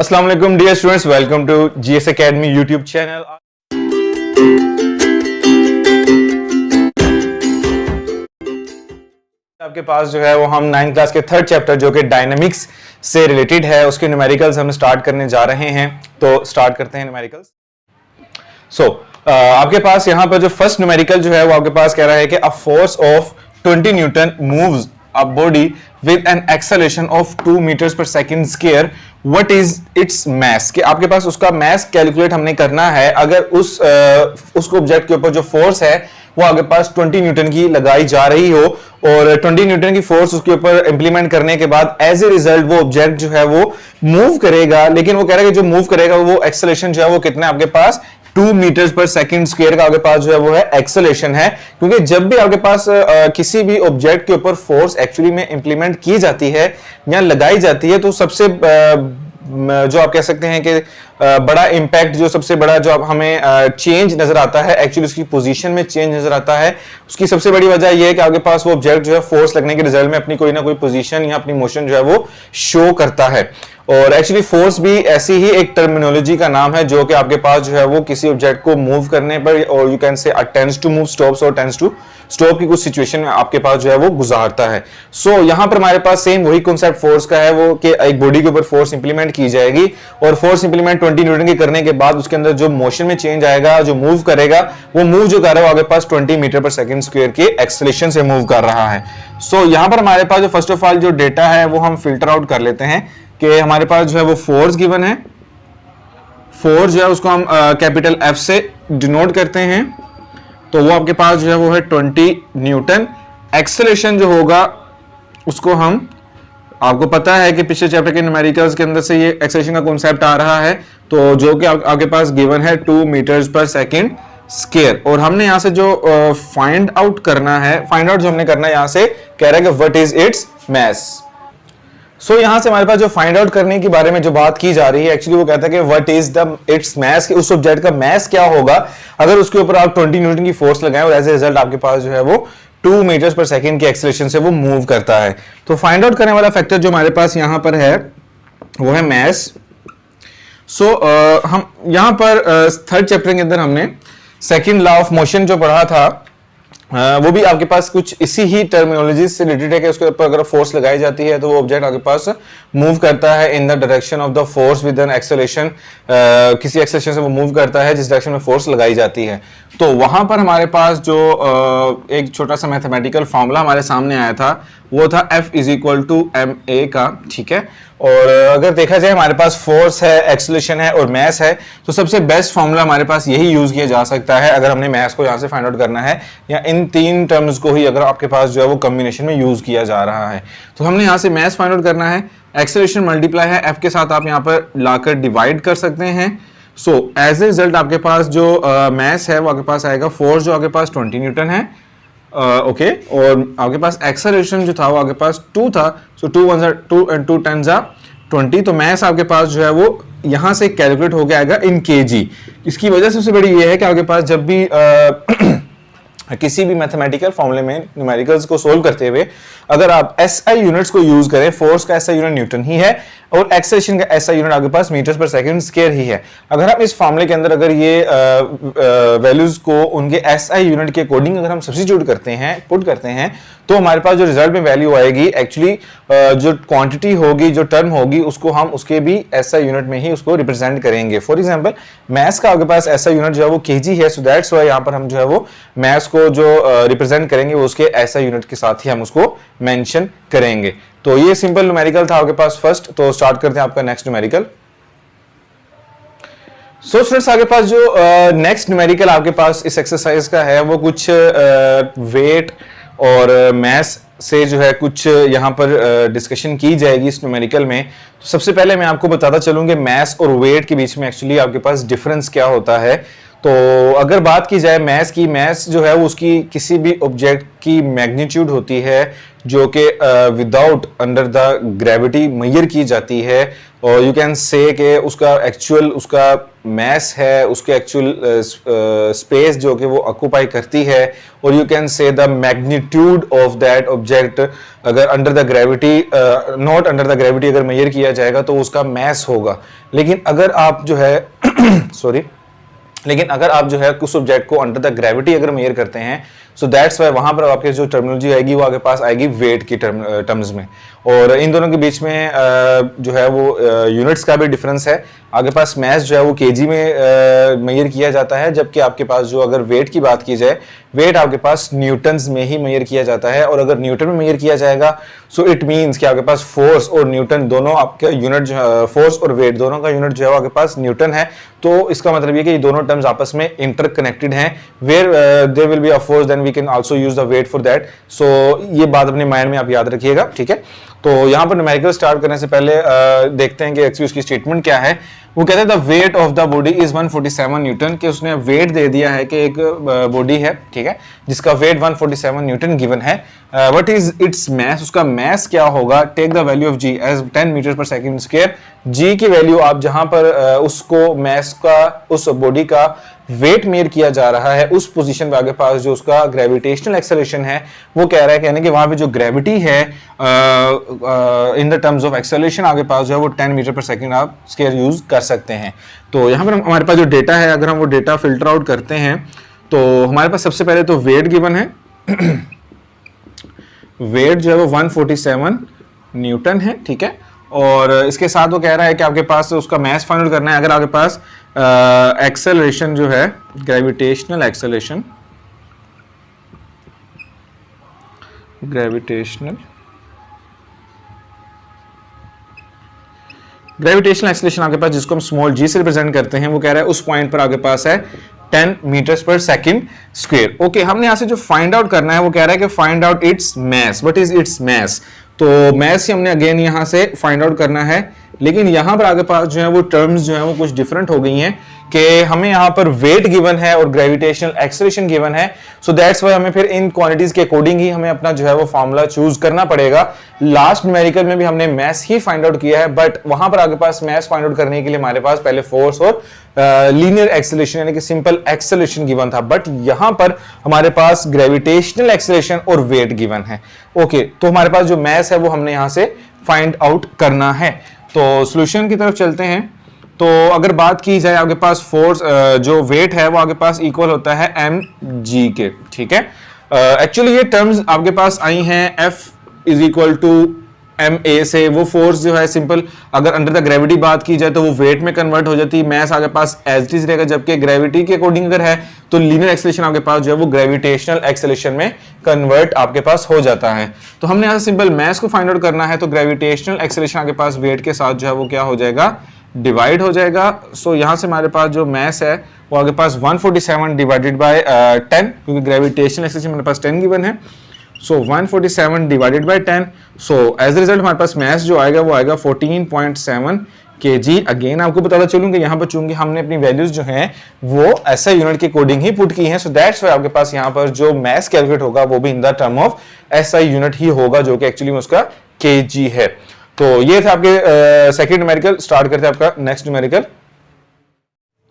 अस्सलाम वालेकुम dear students, welcome to GS academy YouTube channel. आपके पास जो है वो हम 9th क्लास के थर्ड चैप्टर जो कि डायनामिक्स से रिलेटेड है उसके न्यूमेरिकल्स हम स्टार्ट करने जा रहे हैं। तो स्टार्ट करते हैं न्यूमेरिकल्स। आपके पास यहाँ पर जो फर्स्ट न्यूमेरिकल जो है वो आपके पास कह रहा है कि अ force of 20 Newton moves a body with an acceleration of 2 meters per second square, what is its mass? कि आपके पास उसका mass कैलकुलेट हमने करना है। अगर उसको ऑब्जेक्ट के ऊपर जो फोर्स है वो आपके पास 20 न्यूटन की लगाई जा रही हो और 20 न्यूटन की फोर्स उसके ऊपर इंप्लीमेंट करने के बाद एज ए रिजल्ट वो ऑब्जेक्ट जो है वो मूव करेगा, लेकिन वो कह रहा है कि जो मूव करेगा वो एक्सेलरेशन जो है वो कितना है आपके पास 2 मीटर्स पर सेकंड स्क्वायर का आपके पास जो है वो है एक्सेलरेशन है। क्योंकि जब भी आपके पास किसी भी ऑब्जेक्ट के ऊपर फोर्स एक्चुअली में इंप्लीमेंट की जाती है या लगाई जाती है तो सबसे जो आप कह सकते हैं कि बड़ा इंपैक्ट, जो सबसे बड़ा जो अब हमें चेंज नजर आता है, एक्चुअली उसकी पोजीशन में चेंज नजर आता है, उसकी सबसे बड़ी वजह यह है कि आपके पास वो ऑब्जेक्ट जो है फोर्स लगने के रिजल्ट में अपनी कोई ना कोई पोजीशन या अपनी मोशन जो है वो शो करता है। और एक्चुअली फोर्स भी ऐसी ही एक टर्मिनोलॉजी का नाम है जो कि आपके पास जो है वो किसी ऑब्जेक्ट को मूव करने पर, और you can say tends to move, stops और टेंड्स टू स्टॉप की कुछ सिचुएशन में आपके पास जो है वो गुजारता है। सो यहां पर हमारे पास सेम वही कॉन्सेप्ट फोर्स का है, वो कि एक बॉडी के ऊपर फोर्स इंप्लीमेंट की जाएगी और फोर्स इंप्लीमेंट 20 न्यूटन की करने के बाद उसके अंदर जो मोशन में चेंज आएगा, जो मूव करेगा, वो मूव जो कर रहा है वो आपके पास 20 मीटर पर सेकंड स्क्वायर के एक्सेलरेशन से मूव कर रहा है। सो यहां पर हमारे पास जो फर्स्ट ऑफ ऑल जो डेटा है वो हम फिल्टर आउट कर लेते हैं कि हमारे पास जो है वो फोर्स गिवन है। फोर्स जो है उसको हम कैपिटल एफ से डिनोट करते हैं, तो वो आपके पास जो है वो है 20 न्यूटन। एक्सेलरेशन जो होगा उसको हम, आपको पता है कि पिछले चैप्टर के न्यूमेरिकल्स के अंदर से ये एक्सेलरेशन का कॉन्सेप्ट आ रहा है, तो जो कि आपके पास गिवन है 2 मीटर्स पर सेकंड स्क्वायर। और हमने यहां से जो फाइंड आउट करना है, फाइंड आउट जो हमने करना है यहां से कह रहा है कि व्हाट इज इट्स मैस। सो यहां से हमारे पास जो फाइंड आउट करने के बारे में जो बात की जा रही है, एक्चुअली वो कहता है कि what is the its mass, कि उस ऑब्जेक्ट का मैस क्या होगा अगर उसके ऊपर आप 20 न्यूटन की फोर्स लगाएं और एज ए रिजल्ट आपके पास जो है वो 2 मीटर्स पर सेकंड की एक्सेलरेशन से वो मूव करता है। तो फाइंड आउट करने वाला फैक्टर जो हमारे पास यहां पर है वो है मैस। सो हम यहां पर थर्ड चैप्टर के अंदर हमने सेकंड लॉ ऑफ मोशन जो पढ़ा था, वो भी आपके पास कुछ इसी ही टर्मिनोलॉजी से रिलेटेड है कि उसके ऊपर अगर फोर्स लगाई जाती है तो वो ऑब्जेक्ट आपके पास मूव करता है in the direction of the force with an acceleration, किसी एक्सेलरेशन से वो मूव करता है जिस डायरेक्शन में फोर्स लगाई जाती है। तो वहां पर हमारे पास जो एक छोटा सा मैथमेटिकल फॉर्मूला हमारे सामने आया था वो था F is equal to ma का, ठीक है। और अगर देखा जाए हमारे पास फोर्स है, एक्सेलरेशन है और मैस है, तो सबसे बेस्ट फॉर्मूला हमारे पास यही यूज किया जा सकता है अगर हमने मैस को यहाँ से फाइंड आउट करना है, या इन तीन टर्म्स को ही अगर आपके पास जो है वो कॉम्बिनेशन में यूज किया जा रहा है। तो हमने यहाँ से मैस फाइंड आउट करना है, एक्सेलरेशन मल्टीप्लाई है F के साथ, आप यहाँ पर लाकर डिवाइड कर सकते हैं। सो एज ए रिजल्ट आपके पास जो मैस है वो आपके पास आएगा, फोर्स जो आपके पास 20 न्यूटन है, ओके, और आपके पास एक्सेलरेशन जो था वो आपके पास 2 था, सो 2 1 2 एंड 2 10 20। तो मैस आपके पास जो है वो यहां से कैलकुलेट होकर आएगा इन केजी। इसकी वजह सबसे बड़ी ये है कि आपके पास जब भी किसी भी मैथमेटिकल फॉर्मूले में न्यूमेरिकल्स को सोल्व करते हुए अगर आप एसआई यूनिट्स को यूज करें, फोर्स का एसआई यूनिट न्यूटन ही है और एक्सेलरेशन का एसआई यूनिट आपके पास मीटर्स पर सेकंड स्क्वायर ही है, अगर हम इस फॉर्मूले के अंदर अगर ये वैल्यूज को उनके एसआई यूनिट के अकॉर्डिंग अगर हम सब्स्टिट्यूट करते हैं, पुट करते हैं, तो हमारे पास जो रिजल्ट में वैल्यू आएगी, एक्चुअली जो क्वांटिटी होगी, जो टर्म होगी, उसको हम उसके भी एसआई यूनिट में ही उसको रिप्रेजेंट करेंगे। फॉर एग्जांपल मैथ्स का आपके पास एसआई यूनिट जो है वो केजी है, सो दैट्स व्हाई यहाँ पर हम जो है वो मैथ्स को जो रिप्रेजेंट करेंगे वो उसके एसआई यूनिट के साथ ही हम उसको मेंशन करेंगे। तो ये सिंपल न्यूमेरिकल था आपके पास फर्स्ट। तो स्टार्ट करते हैं आपका नेक्स्ट न्यूमेरिकल। सो स्टूडेंट्स आपके पास जो नेक्स्ट न्यूमेरिकल आपके पास इस एक्सरसाइज का है वो कुछ वेट और मैस से जो है कुछ यहाँ पर डिस्कशन की जाएगी इस न्यूमेरिकल में। तो सबसे पहले मैं आपको बताता चलूंगा मैस और वेट के बीच में एक्चुअली आपके पास डिफरेंस क्या होता है। तो अगर बात की जाए मैस की, मैस जो है वो उसकी किसी भी ऑब्जेक्ट की मैग्नीट्यूड होती है जो कि without under the gravity measure की जाती है, और यू कैन से कि उसका एक्चुअल उसका मैस है, उसके एक्चुअल स्पेस जो कि वो ऑक्यूपाई करती है, और you can say the magnitude of that object अगर under the gravity not under the gravity अगर मेजर किया जाएगा तो उसका मैस होगा। लेकिन अगर आप जो है सॉरी लेकिन अगर आप जो है कुछ ऑब्जेक्ट को अंडर द ग्रेविटी अगर मेजर करते हैं, सो दैट्स वाई वहां पर आपके जो टर्मिनोलॉजी आएगी वो आपके पास आएगी वेट की टर्म्स में। और इन दोनों के बीच में जो है वो यूनिट्स का भी डिफरेंस है। आपके पास मैस जो है वो केजी में मेजर किया जाता है, जबकि आपके पास जो अगर वेट की बात की जाए, वेट आपके पास न्यूटन्स में ही मेजर किया जाता है। और अगर न्यूटन में मेजर किया जाएगा सो इट मीन्स कि आपके पास फोर्स और न्यूटन दोनों आपके यूनिट जो फोर्स और वेट दोनों का यूनिट जो है आपके पास न्यूटन है। तो इसका मतलब ये कि ये दोनों टर्म्स आपस में इंटरकनेक्टेड हैं। Where there will be a force then we can also use the weight for that. So ये बात अपने माइंड में आप याद रखिएगा, ठीक है। तो यहाँ पर न्यूमेरिकल स्टार्ट करने से पहले देखते हैं कि एक्चुअली उसकी स्टेटमेंट क्या है। वो कहते हैं the weight of the body is 147 Newton, कि उसने वेट दे दिया है कि एक बॉडी है, ठीक है, जिसका वेट 147 न्यूटन गिवन है। व्हाट इज इट्स मैस, उसका मैस क्या होगा। Take the value of ji as 10 metre पर सेकंड स्क्वायर। जी की वैल्यू आप जहां पर उसको मैस का उस बॉडी का वेट मेयर किया जा रहा है उस पोजीशन पे आगे पास जो उसका ग्रेविटेशनल एक्सेलरेशन है वो कह रहा है, कहने कि वहां पे जो ग्रेविटी है in the terms of acceleration आगे पास जो है वो 10 मीटर पर सेकंड आप स्क्वायर यूज कर सकते हैं। तो यहाँ पर हमारे पास जो डेटा है, अगर हम वो डेटा फिल्टर आउट करते हैं तो हमारे पास सबसे पहले तो वेट गिवन है वेट जो है वो 147 न्यूटन है, ठीक है। और इसके साथ वो कह रहा है कि आपके पास उसका मैस फाइंड आउट करना है। अगर आपके पास एक्सेलरेशन जो है ग्रेविटेशनल एक्सेलरेशन ग्रेविटेशनल एक्सेलरेशन आपके पास जिसको हम स्मॉल जी से रिप्रेजेंट करते हैं, वो कह रहा है उस पॉइंट पर आपके पास है 10 मीटर्स पर सेकंड स्क्वायर। ओके, हमने यहां से जो फाइंड आउट करना है वो कह रहा है कि find out its mass. What is its mass, तो मैस ही हमने अगेन यहां से फाइंड आउट करना है। लेकिन यहां पर आगे पास जो है वो टर्म्स जो है वो कुछ डिफरेंट हो गई हैं कि हमें यहां पर वेट गिवन है और ग्रेविटेशनल एक्सेलरेशन गिवन है। सो दैट्स व्हाई हमें फिर इन क्वांटिटीज के अकॉर्डिंग ही हमें अपना जो है वो फार्मूला चूज करना पड़ेगा। लास्ट न्यूमेरिकल में भी हमने मैस ही फाइंड आउट किया है, बट वहां पर आगे पास मैस फाइंड आउट करने के लिए हमारे पास पहले फोर्स और लीनियर एक्सेलरेशन यानी कि सिंपल एक्सेलरेशन गिवन था, बट यहां पर हमारे पास ग्रेविटेशनल एक्सेलरेशन और वेट गिवन है। ओके, तो हमारे पास जो मैस है वो हमने यहां से फाइंड आउट करना है। तो सॉल्यूशन की तरफ चलते हैं। तो अगर बात की जाए आपके पास फोर्स जो वेट है वो आपके पास इक्वल होता है mg के, ठीक है। एक्चुअली ये टर्म्स आपके पास आई हैं F is equal to ma से। वो फोर्स जो है सिंपल अगर अंडर द ग्रेविटी बात की जाए तो वो वेट में कन्वर्ट हो जाती है, मैस आपके पास एज इट इज रहेगा, जबकि ग्रेविटी के अकॉर्डिंग अगर है तो लीनियर एक्सेलरेशन आपके पास जो है वो ग्रेविटेशनल एक्सेलरेशन में कन्वर्ट आपके पास हो जाता है। तो हमने यहाँ सिंपल मैस को फाइंड आउट करना है, तो ग्रेविटेशनल एक्सेलरेशन आपके पास वेट के साथ जो है वो क्या हो जाएगा, डिवाइड हो जाएगा। सो यहाँ से हमारे पास जो मैस है वो आपके पास 147 डिवाइडेड बाय 10, क्योंकि ग्रेविटेशनल एक्सेलरेशन हमारे पास 10 गिवन है। So 147 divided by 10। So as a result हमारे पास मैस जो आएगा वो आएगा 14.7 kg। अगेन आपको बताता चलूं कि यहाँ पर चूंकि हमने अपनी वैल्यूज जो हैं वो ऐसा यूनिट के कोडिंग ही पुट की हैं, सो दैट्स व्हाई आपके पास यहाँ पर जो मैस कैलकुलेट होगा वो भी in the term of SI unit ही होगा, जो कि एक्चुअली में उसका kg है। तो ये था आपके सेकंड न्यूमेरिकल। स्टार्ट करते हैं आपका नेक्स्ट न्यूमेरिकल।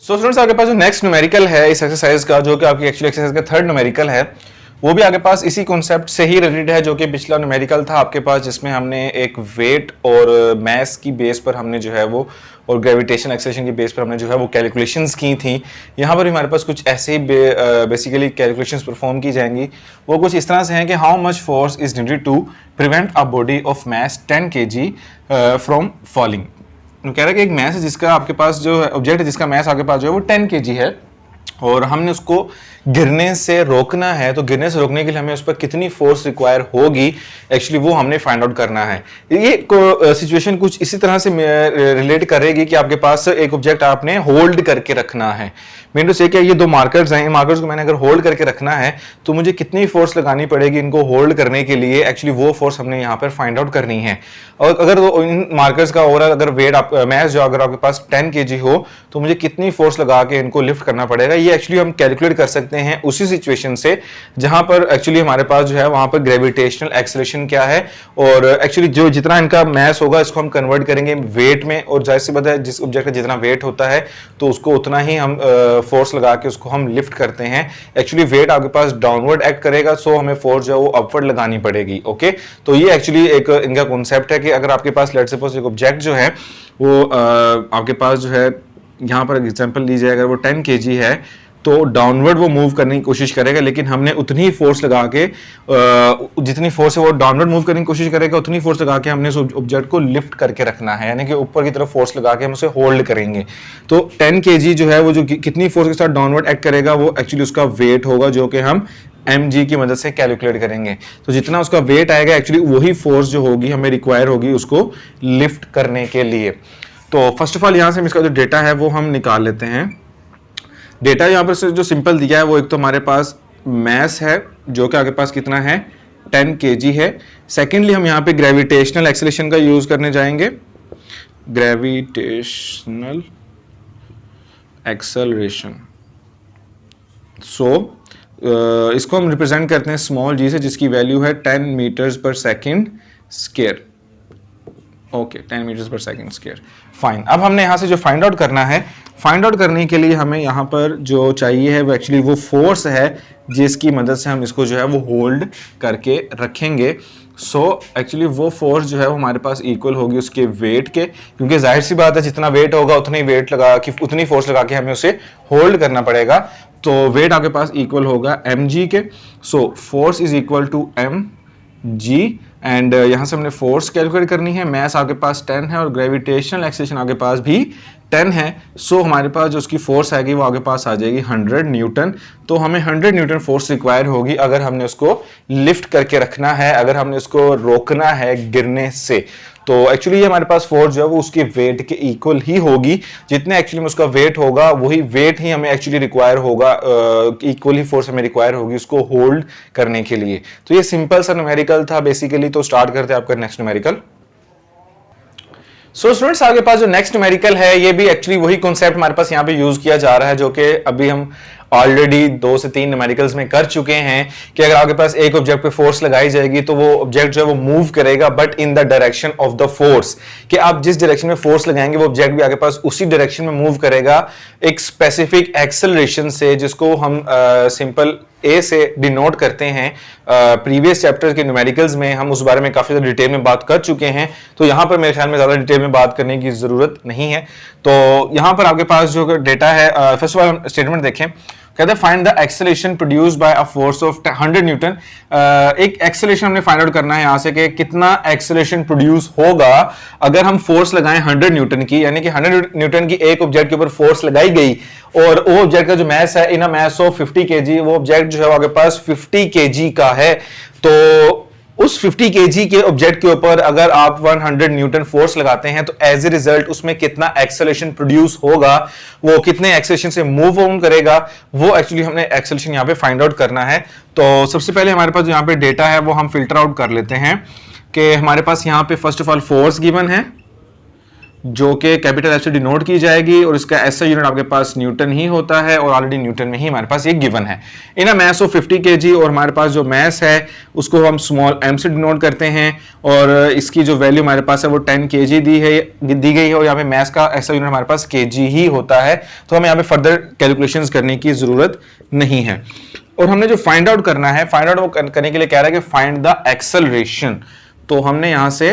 सो स्टूडेंट्स आपके पास जो नेक्स्ट न्यूमेरिकल है इस एक्सरसाइज का, जो कि आपकी एक्चुअली एक्सरसाइज का थर्ड न्यूमेरिकल है, वो भी आपके पास इसी कॉन्सेप्ट से ही रिलेटेड है जो कि पिछला न्यूमेरिकल था आपके पास, जिसमें हमने एक वेट और मैस की बेस पर हमने जो है वो और ग्रेविटेशन एक्सेलरेशन की बेस पर हमने जो है वो कैलकुलेशंस की थी। यहाँ पर हमारे पास कुछ ऐसे ही बेसिकली कैलकुलेशंस परफॉर्म की जाएंगी। वो कुछ इस तरह से हैं कि how much force is needed to prevent a body of mass 10 kg from falling. कह रहा है कि एक मैस है जिसका आपके पास जो ऑब्जेक्ट है जिसका मैस आपके पास जो है वो 10 kg है और हमने उसको गिरने से रोकना है। तो गिरने से रोकने के लिए हमें उस पर कितनी फोर्स रिक्वायर होगी, एक्चुअली वो हमने फाइंड आउट करना है। ये सिचुएशन कुछ इसी तरह से रिलेट करेगी कि आपके पास एक ऑब्जेक्ट आपने होल्ड करके रखना है। मीन टू से क्या ये दो मार्कर्स हैं, इन मार्कर्स को मैंने अगर होल्ड करके रखना है तो मुझे कितनी फोर्स लगानी पड़ेगी इनको होल्ड करने के लिए, एक्चुअली वो फोर्स हमने यहाँ पर फाइंड आउट करनी है। और अगर इन मार्कर्स का ओवरऑल अगर वेट मैस जो अगर आपके पास 10 kg हो तो मुझे कितनी फोर्स लगा के इनको लिफ्ट करना पड़ेगा, ये ये एक्चुअली हम कैलकुलेट कर सकते हैं उसी सिचुएशन से जहां पर एक्चुअली हमारे पास जो है वहां पर ग्रेविटेशनल एक्सेलरेशन क्या है, और एक्चुअली जो जितना इनका मैस होगा इसको हम कन्वर्ट करेंगे वेट में, और जाहिर सी बात है जिस ऑब्जेक्ट का जितना वेट होता है तो उसको उतना ही हम फोर्स लगा के उसको हम लिफ्ट करते हैं। एक्चुअली वेट आपके पास डाउनवर्ड एक्ट करेगा, सो हमें फोर्स जो है वो अपवर्ड लगानी पड़ेगी। ओके, तो ये एक्चुअली एक इनका कॉन्सेप्ट है कि अगर आपके पास लेट्स सपोज एक ऑब्जेक्ट जो है वो आपके पास जो है यहाँ पर एग्जांपल लीजिए, अगर वो 10 kg है तो डाउनवर्ड वो मूव करने की कोशिश करेगा, लेकिन हमने उतनी ही फोर्स लगा के जितनी फोर्स है वो डाउनवर्ड मूव करने की कोशिश करेगा, उतनी फोर्स लगा के हमने उस ऑब्जेक्ट को लिफ्ट करके रखना है, यानी कि ऊपर की तरफ फोर्स लगा के हम उसे होल्ड करेंगे। तो 10 kg जो है वो जो कितनी फोर्स के साथ डाउनवर्ड एक्ट करेगा वो एक्चुअली उसका वेट होगा, जो कि हम mg की मदद से कैलकुलेट करेंगे। तो जितना उसका वेट आएगा एक्चुअली वही फोर्स जो होगी हमें रिक्वायर होगी उसको लिफ्ट करने के लिए। तो फर्स्ट ऑफ ऑल यहाँ से हम इसका जो डेटा है वो हम निकाल लेते हैं। डेटा यहाँ पर जो सिंपल दिया है वो एक तो हमारे पास मैस है जो कि आपके पास कितना है 10 kg है। सेकेंडली हम यहाँ पे ग्रेविटेशनल एक्सेलरेशन का यूज करने जाएंगे, ग्रेविटेशनल एक्सेलरेशन। इसको हम रिप्रेजेंट करते हैं स्मॉल जी से, जिसकी वैल्यू है 10 मीटर्स पर सेकेंड स्क्वायर। ओके, 10 मीटर्स पर सेकेंड स्क्वायर। फाइन, अब हमने यहाँ से जो फाइंड आउट करना है, फाइंड आउट करने के लिए हमें यहाँ पर जो चाहिए है वो एक्चुअली वो फोर्स है जिसकी मदद से हम इसको जो है वो होल्ड करके रखेंगे। एक्चुअली वो फोर्स जो है वो हमारे पास इक्वल होगी उसके वेट के, क्योंकि जाहिर सी बात है जितना वेट होगा उतना ही वेट लगा कि उतनी फोर्स लगा के हमें उसे होल्ड करना पड़ेगा। तो वेट आपके पास इक्वल होगा mg के। Force is equal to mg, and यहाँ से हमने फोर्स कैलकुलेट करनी है। मैस आपके पास 10 है और ग्रेविटेशनल एक्सेलरेशन आपके पास भी 10 है। हमारे पास जो उसकी फोर्स आएगी वो आपके पास आ जाएगी 100 न्यूटन। तो हमें 100 न्यूटन फोर्स रिक्वायर होगी अगर हमने उसको लिफ्ट करके रखना है, अगर हमने उसको रोकना है गिरने से। तो एक्चुअली ये हमारे पास फोर्स जो है वो उसके वेट के इक्वल ही होगी, जितने एक्चुअली में उसका वेट होगा वही वेट ही हमें एक्चुअली रिक्वायर होगा, इक्वल ही फोर्स हमें रिक्वायर होगी उसको होल्ड करने के लिए। तो ये सिंपल सा न्यूमेरिकल था बेसिकली। तो स्टार्ट करते हैं आपका नेक्स्ट न्यूमेरिकल। स्टूडेंट्स आपके पास जो नेक्स्ट न्यूमेरिकल है ये भी एक्चुअली वही कॉन्सेप्ट हमारे पास यहाँ पे यूज किया जा रहा है जो कि अभी हम ऑलरेडी 2 से 3 न्यूमेरिकल्स में कर चुके हैं, कि अगर आपके पास एक ऑब्जेक्ट पे फोर्स लगाई जाएगी तो वो ऑब्जेक्ट जो है वो मूव करेगा but in the direction of the force, कि आप जिस डायरेक्शन में फोर्स लगाएंगे वो ऑब्जेक्ट भी आपके पास उसी डायरेक्शन में मूव करेगा एक स्पेसिफिक एक्सेलरेशन से, जिसको हम सिंपल ए से डिनोट करते हैं। प्रीवियस चैप्टर के न्यूमेरिकल्स में हम उस बारे में काफी ज्यादा डिटेल में बात कर चुके हैं, तो यहां पर मेरे ख्याल में ज्यादा डिटेल में बात करने की जरूरत नहीं है। तो यहां पर आपके पास जो डेटा है, फर्स्ट ऑफ ऑल स्टेटमेंट देखें, कहते हैं find the acceleration produced by a force of 100 Newton. एक एक्सेलरेशन हमने फाइंड आउट करना है यहां से कि कितना एक्सेलरेशन प्रोड्यूस होगा अगर हम फोर्स लगाएं 100 न्यूटन की, यानी कि 100 न्यूटन की एक ऑब्जेक्ट के ऊपर फोर्स लगाई गई और वो ऑब्जेक्ट का जो मैस है इन अ मैस ऑफ 50 kg, वो ऑब्जेक्ट जो है आपके पास 50 kg का है। तो उस 50 kg के ऑब्जेक्ट के ऊपर अगर आप 100 न्यूटन फोर्स लगाते हैं तो एज ए रिजल्ट उसमें कितना एक्सेलरेशन प्रोड्यूस होगा, वो कितने एक्सेलरेशन से मूव ऑन करेगा, वो एक्चुअली हमने एक्सेलरेशन यहाँ पे फाइंड आउट करना है। तो सबसे पहले हमारे पास यहाँ पे डेटा है वो हम फिल्टर आउट कर लेते हैं कि हमारे पास यहाँ पे first of all force given है जो कि कैपिटल एफ से डिनोट की जाएगी, और इसका ऐसा यूनिट आपके पास न्यूटन ही होता है और ऑलरेडी न्यूटन में ही हमारे पास ये गिवन है इन अ मैस ऑफ 50 kg। और हमारे पास जो मैस है उसको हम स्मॉल m से डिनोट करते हैं, और इसकी जो वैल्यू हमारे पास है वो 10 kg दी गई है, और यहाँ पे मैस का ऐसा यूनिट हमारे पास kg ही होता है। तो हमें यहाँ पे फर्दर कैलकुलेशंस करने की जरूरत नहीं है। और हमने जो फाइंड आउट करना है, फाइंड आउट करने के लिए कह रहा है कि फाइंड द एक्सेलरेशन। तो हमने यहाँ से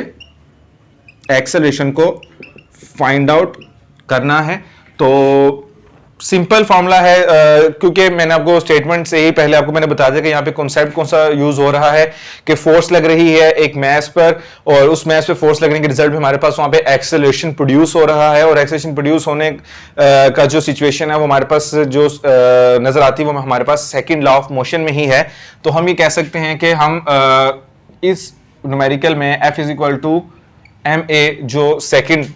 एक्सेलरेशन को फाइंड आउट करना है। तो सिंपल फॉर्मूला है, क्योंकि मैंने आपको स्टेटमेंट से ही पहले आपको मैंने बता दिया कि यहाँ पे कॉन्सेप्ट कौन सा यूज हो रहा है कि फोर्स लग रही है एक मैस पर, और उस मैस पे फोर्स लगने के रिजल्ट में हमारे पास वहां पे एक्सेलरेशन प्रोड्यूस हो रहा है, और एक्सेलरेशन प्रोड्यूस होने का जो सिचुएशन है वो हमारे पास जो नजर आती है वो हमारे पास सेकेंड लॉ ऑफ मोशन में ही है। तो हम ये कह सकते हैं कि हम इस न्यूमेरिकल में F is equal to MA जो सेकंड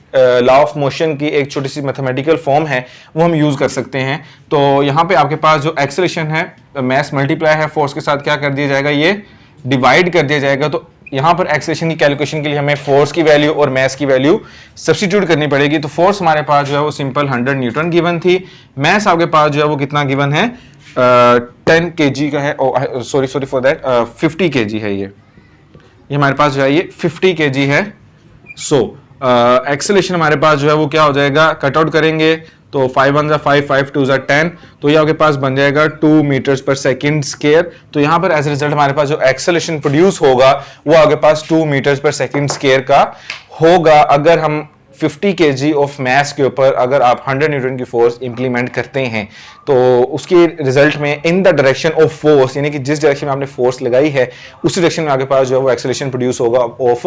लॉ ऑफ मोशन की एक छोटी सी मैथमेटिकल फॉर्म है वो हम यूज कर सकते हैं। तो यहाँ पे आपके पास जो एक्सेलरेशन है मैस मल्टीप्लाई है फोर्स के साथ क्या कर दिया जाएगा, ये डिवाइड कर दिया जाएगा। तो यहाँ पर एक्सेलेरेशन की कैलकुलेशन के लिए हमें फोर्स की वैल्यू और मास की वैल्यू सब्स्टिट्यूट करनी पड़ेगी। तो फोर्स हमारे पास जो है वो सिंपल 100 न्यूटन गिवन थी, मास आपके पास जो है वो कितना गिवन है 10 kg का है, सॉरी फॉर दैट 50 kg है, ये हमारे पास जो है ये 50 kg है। सो एक्सेलेरेशन हमारे पास जो है वो क्या हो जाएगा, कट आउट करेंगे तो 5 1 5 5 2 10, तो ये आपके पास बन जाएगा 2 मीटर्स पर सेकंड स्क्वायर। तो यहाँ पर एज रिजल्ट हमारे पास जो एक्सेलेरेशन प्रोड्यूस होगा वो आपके पास 2 मीटर्स पर सेकंड स्क्वायर का होगा। अगर हम 50 kg ऑफ मास के ऊपर अगर आप 100 न्यूटन की फोर्स इंप्लीमेंट करते हैं तो उसके रिजल्ट में in the direction of force, यानी कि जिस डायरेक्शन में आपने फोर्स लगाई है उसी डायरेक्शन में आपके पास जो है वो एक्सेलेरेशन प्रोड्यूस होगा ऑफ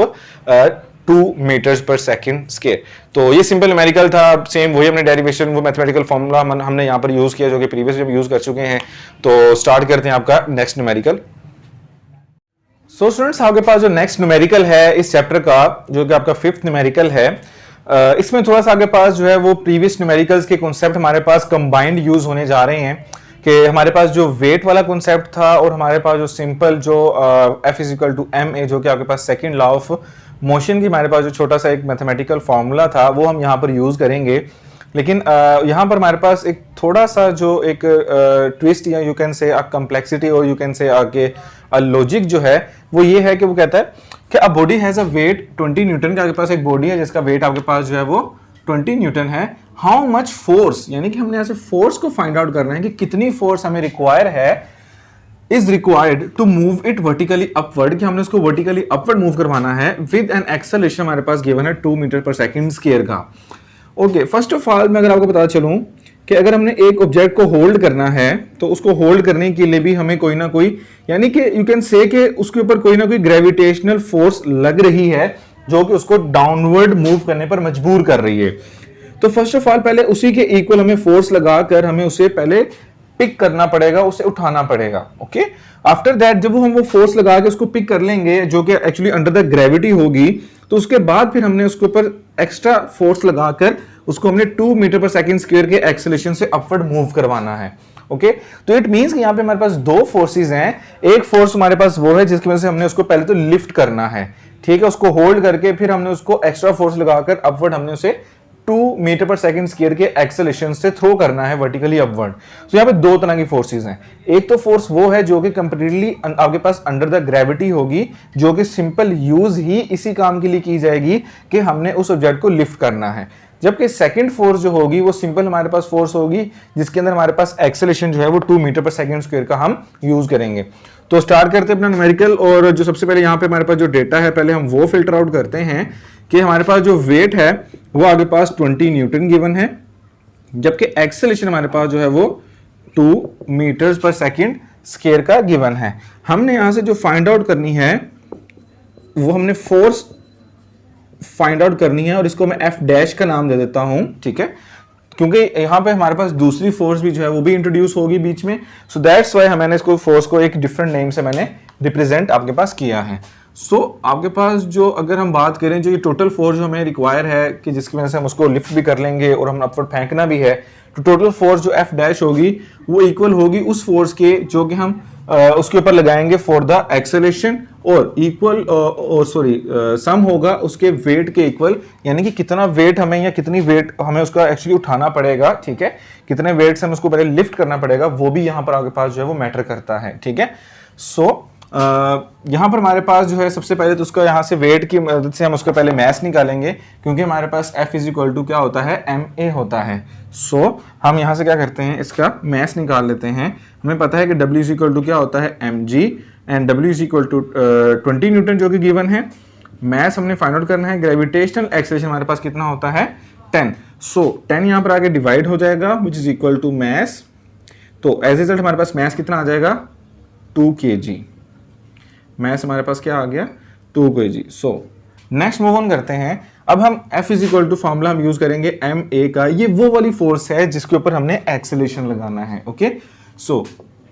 2 मीटर्स पर सेकंड स्क्वायर। तो ये सिंपल न्यूमेरिकल था, सेम वही हमने डेरिवेशन वो मैथमेटिकल फॉर्मूला हमने यहाँ पर यूज किया जो कि प्रीवियस हम यूज कर चुके हैं। तो स्टार्ट करते हैं आपका नेक्स्ट न्यूमेरिकल। सो स्टूडेंट्स, आपके पास जो नेक्स्ट न्यूमेरिकल है इस चैप्टर का, जो कि आपका 5th न्यूमेरिकल है, इसमें थोड़ा सा आपके पास जो है वो प्रीवियस न्यूमेरिकल्स के कॉन्सेप्ट हमारे पास कंबाइंड यूज होने जा रहे हैं। कि हमारे पास जो वेट वाला कॉन्सेप्ट था और हमारे पास जो सिंपल जो F = ma, जो कि आपके पास सेकंड लॉ ऑफ मोशन की हमारे पास जो छोटा सा एक मैथमेटिकल फॉर्मूला था वो हम यहाँ पर यूज करेंगे। लेकिन यहाँ पर हमारे पास एक थोड़ा सा जो एक ट्विस्ट या यू कैन से कम्प्लेक्सिटी और यू कैन से आगे लॉजिक जो है वो ये है कि वो कहता है कि a body has a weight 20 newton का, आपके पास एक बॉडी है जिसका वेट आपके पास जो है वो 20 न्यूटन है। हाउ मच फोर्स, यानी कि हमने यहाँ से फोर्स को फाइंड आउट करना है कि कितनी फोर्स हमें रिक्वायर है, is required to move it vertically upward, कि हमने उसको वर्टिकली अपवर्ड मूव करवाना है विद एन एक्सेलरेशन हमारे पास गिवन है 2 मीटर पर सेकंड स्क्वायर का। ओके, फर्स्ट ऑफ ऑल मैं अगर आपको बता चलूं कि अगर हमने एक ऑब्जेक्ट को होल्ड करना है तो उसको होल्ड करने के लिए भी हमें कोई ना कोई, यानी कि यू कैन से कि उसके ऊपर कोई ना कोई ग्रेविटेशनल फोर्स लग रही है जो कि उसको डाउनवर्ड मूव करने पर मजबूर कर रही है। तो फर्स्ट ऑफ ऑल पहले उसी के इक्वल हमें फोर्स लगाकर हमें उसे पहले पिक करना पड़ेगा, उसे उठाना पड़ेगा। ओके, आफ्टर दैट जब हम वो फोर्स लगा के उसको पिक कर लेंगे जो कि एक्चुअली अंडर द ग्रेविटी होगी, तो उसके बाद फिर हमने उसके ऊपर एक्स्ट्रा फोर्स लगाकर उसको हमने 2 मीटर पर सेकंड स्क्वायर के एक्सेलरेशन से अपवर्ड मूव करवाना है। ओके, तो इट मींस कि यहाँ पे हमारे पास दो फोर्सेस हैं। एक फोर्स हमारे पास वो है जिसकी वजह से हमने उसको पहले तो लिफ्ट करना है, ठीक है, उसको होल्ड करके फिर हमने उसको एक्स्ट्रा फोर्स लगाकर अपवर्ड हमने उसे 2 मीटर पर सेकंड स्क्वायर के एक्सेलरेशन से थ्रो करना है वर्टिकली अपवर्ड। तो यहाँ पे दो तरह की फोर्सेस हैं। एक तो फोर्स वो है जो कि कंप्लीटली आपके पास अंडर द ग्रेविटी होगी, जो कि सिंपल यूज ही इसी काम के लिए की जाएगी कि हमने उस ऑब्जेक्ट को लिफ्ट करना है। जबकि सेकंड फोर्स जो होगी वो सिंपल हमारे पास फोर्स होगी जिसके अंदर हमारे पास एक्सेलरेशन जो है वो 2 मीटर पर सेकंड स्क्वायर का हम यूज करेंगे। तो स्टार्ट करते हैं अपना न्यूमेरिकल, और जो सबसे पहले यहाँ पे हमारे पास जो डेटा है पहले हम वो फिल्टर आउट करते हैं कि हमारे पास जो वेट है वो आगे पास 20 न्यूटन गिवन है, जबकि एक्सेलरेशन हमारे पास जो है वो 2 मीटर्स पर सेकंड स्क्वायर का गिवन है। हमने यहाँ से जो फाइंड आउट करनी है वो हमने फोर्स फाइंड आउट करनी है, और इसको मैं एफ डैश का नाम दे देता हूं, ठीक है, क्योंकि यहाँ पे हमारे पास दूसरी फोर्स भी जो है वो भी इंट्रोड्यूस होगी बीच में। सो दैट्स व्हाई मैंने इसको फोर्स को एक डिफरेंट नेम से मैंने रिप्रेजेंट आपके पास किया है। सो आपके पास जो अगर हम बात करें जो ये टोटल फोर्स जो हमें रिक्वायर है कि जिसकी वजह से हम उसको लिफ्ट भी कर लेंगे और हम अपवर्ड फेंकना भी है, तो टोटल फोर्स जो एफ डैश होगी वो इक्वल होगी उस फोर्स के जो कि हम उसके ऊपर लगाएंगे फॉर द एक्सेलरेशन, और इक्वल सम होगा उसके वेट के इक्वल, यानी कि कितना वेट हमें या कितनी वेट हमें उसका एक्चुअली उठाना पड़ेगा, ठीक है, कितने वेट से हमें उसको पहले लिफ्ट करना पड़ेगा, वो भी यहाँ पर आपके पास जो है वो मैटर करता है, ठीक है। सो यहाँ पर हमारे पास जो है सबसे पहले तो उसका यहाँ से वेट की मदद से हम उसका पहले मास निकालेंगे, क्योंकि हमारे पास F = क्या होता है, ma होता है। सो हम यहाँ से क्या करते हैं, इसका मास निकाल लेते हैं। हमें पता है कि W = क्या होता है, mg, एंड W = 20 न्यूटन जो कि गिवन है। मास हमने फाइंड आउट करना है। ग्रेविटेशनल एक्सेलरेशन हमारे पास कितना होता है, 10। सो 10 यहाँ पर आगे डिवाइड हो जाएगा which is equal to mass. तो एज रिजल्ट हमारे पास मास कितना आ जाएगा, 2 kg। मास हमारे पास क्या आ गया, 2 kg। So next move on करते हैं। अब हम F = फॉर्मूला हम यूज करेंगे ma का, ये वो वाली फोर्स है जिसके ऊपर हमने एक्सेलरेशन लगाना है। ओके, सो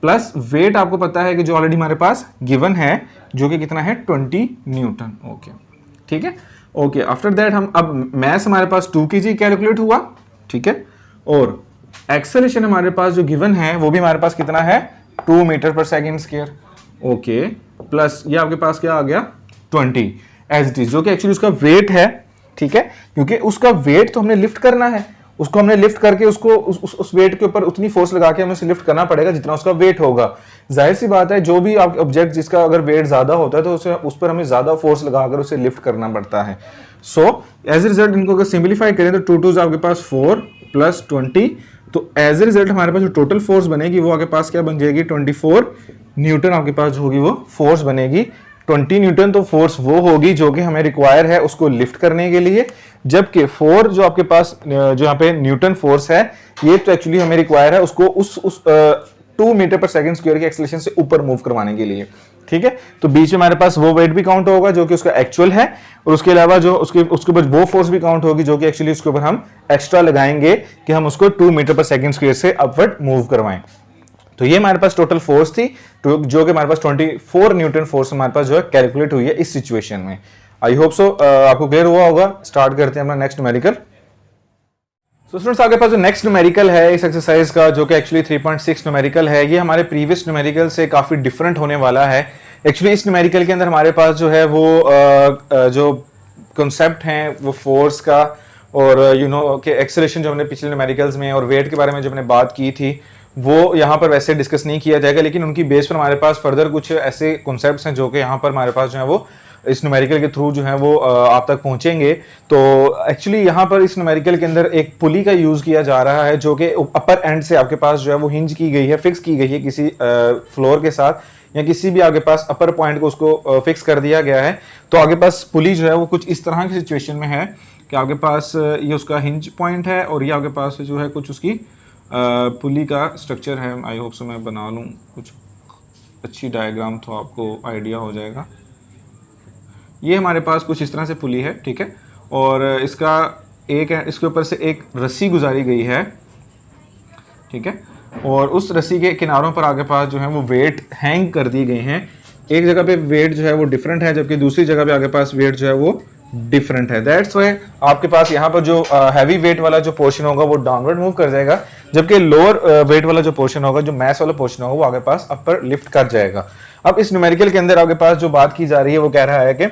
प्लस वेट आपको पता है कि जो ऑलरेडी हमारे पास गिवन है जो कि कितना है, 20 न्यूटन। ओके, ठीक है। ओके, आफ्टर दैट हम अब मास हमारे पास 2 kg कैलकुलेट हुआ, ठीक है, और एक्सेलरेशन हमारे पास जो गिवन है वो भी हमारे पास कितना है, 2 मीटर पर सेकंड स्क्वायर। ओके, प्लस ये आपके पास क्या आ गया, 20 एज इट इज, जो कि एक्चुअली उसका वेट है, ठीक है, क्योंकि उसका वेट तो हमने लिफ्ट करना है, उसको हमने लिफ्ट करके उसको उस वेट के ऊपर उतनी फोर्स लगा के हमें उसे लिफ्ट करना पड़ेगा जितना उसका वेट होगा। जाहिर सी बात है, जो भी आप ऑब्जेक्ट जिसका अगर वेट ज्यादा होता है तो उस पर हमें ज्यादा फोर्स लगाकर उसे लिफ्ट करना पड़ता है। सो एज ए रिजल्ट इनको अगर सिंप्लीफाई करें तो 2 2 आपके पास 4 प्लस 20, तो एज ए रिजल्ट हमारे पास जो टोटल फोर्स बनेगी वो आपके पास क्या बन जाएगी, 24 न्यूटन आपके पास जो होगी वो फोर्स बनेगी। 20 न्यूटन तो फोर्स वो होगी जो कि हमें रिक्वायर है उसको लिफ्ट करने के लिए, जबकि 4 जो आपके पास जो यहाँ पे न्यूटन फोर्स है ये तो एक्चुअली हमें रिक्वायर है उसको उस 2 मीटर पर सेकंड स्क्वायर की एक्सेलरेशन से ऊपर मूव करवाने के लिए, ठीक है। तो बीच में हमारे पास वो वेट भी काउंट होगा जो कि उसका एक्चुअल है, और उसके अलावा जो उसके ऊपर वो फोर्स भी काउंट होगी जो कि एक्चुअली उसके ऊपर हम एक्स्ट्रा लगाएंगे कि हम उसको 2 मीटर पर सेकंड स्क्वायर से अपवर्ड मूव करवाएं। तो ये हमारे पास टोटल फोर्स थी जो कि हमारे पास 24 न्यूटन फोर्स हमारे पास जो है कैलकुलेट हुई है इस सिचुएशन में। आई होप सो आपको क्लियर हुआ होगा। स्टार्ट करते हैं अपना नेक्स्ट न्यूमेरिकल। तो स्टूडेंट्स आपके पास जो नेक्स्ट न्यूमेरिकल है इस एक्सरसाइज का, जो कि एक्चुअली 3.6 न्यूमेरिकल है, ये हमारे प्रीवियस न्यूमेरिकल से काफी डिफरेंट होने वाला है। एक्चुअली इस न्यूमेरिकल के अंदर हमारे पास जो है वो जो कॉन्सेप्ट हैं वो फोर्स का और यू नो कि एक्सेलरेशन जो हमने पिछले न्यूमेरिकल्स में और वेट के बारे में जो हमने बात की थी वो यहाँ पर वैसे डिस्कस नहीं किया जाएगा, लेकिन उनकी बेस पर हमारे पास फर्दर कुछ ऐसे कॉन्सेप्ट्स हैं जो कि यहाँ पर हमारे पास जो है वो इस न्यूमेरिकल के थ्रू जो है वो आप तक पहुंचेंगे। तो एक्चुअली यहाँ पर इस न्यूमेरिकल के अंदर एक पुली का यूज किया जा रहा है जो कि अपर एंड से आपके पास जो है वो हिंज की गई है, फिक्स की गई है किसी फ्लोर के साथ या किसी भी आपके पास अपर पॉइंट को उसको फिक्स कर दिया गया है। तो आगे पास पुली जो है वो कुछ इस तरह की सिचुएशन में है कि आपके पास ये उसका हिंज पॉइंट है और ये आपके पास जो है कुछ उसकी पुली का स्ट्रक्चर है। आई होप सो मैं बना लूँ कुछ अच्छी डायग्राम तो आपको आइडिया हो जाएगा। ये हमारे पास कुछ इस तरह से पुली है, ठीक है, और इसके ऊपर से एक रस्सी गुजारी गई है, ठीक है, और उस रस्सी के किनारों पर आगे पास जो है वो वेट हैंग कर दी गई हैं। एक जगह पे वेट जो है वो डिफरेंट है जबकि दूसरी जगह पे आगे पास वेट जो है वो डिफरेंट है। दैट्स व्हाई आपके पास यहाँ पर जो हैवी वेट वाला जो पोर्शन होगा वो डाउनवर्ड मूव कर जाएगा, जबकि लोअर वेट वाला जो पोर्शन होगा, जो मैस वाला पोर्शन होगा, वो आगे पास अपर लिफ्ट कर जाएगा। अब इस न्यूमेरिकल के अंदर आपके पास जो बात की जा रही है वो कह रहा है कि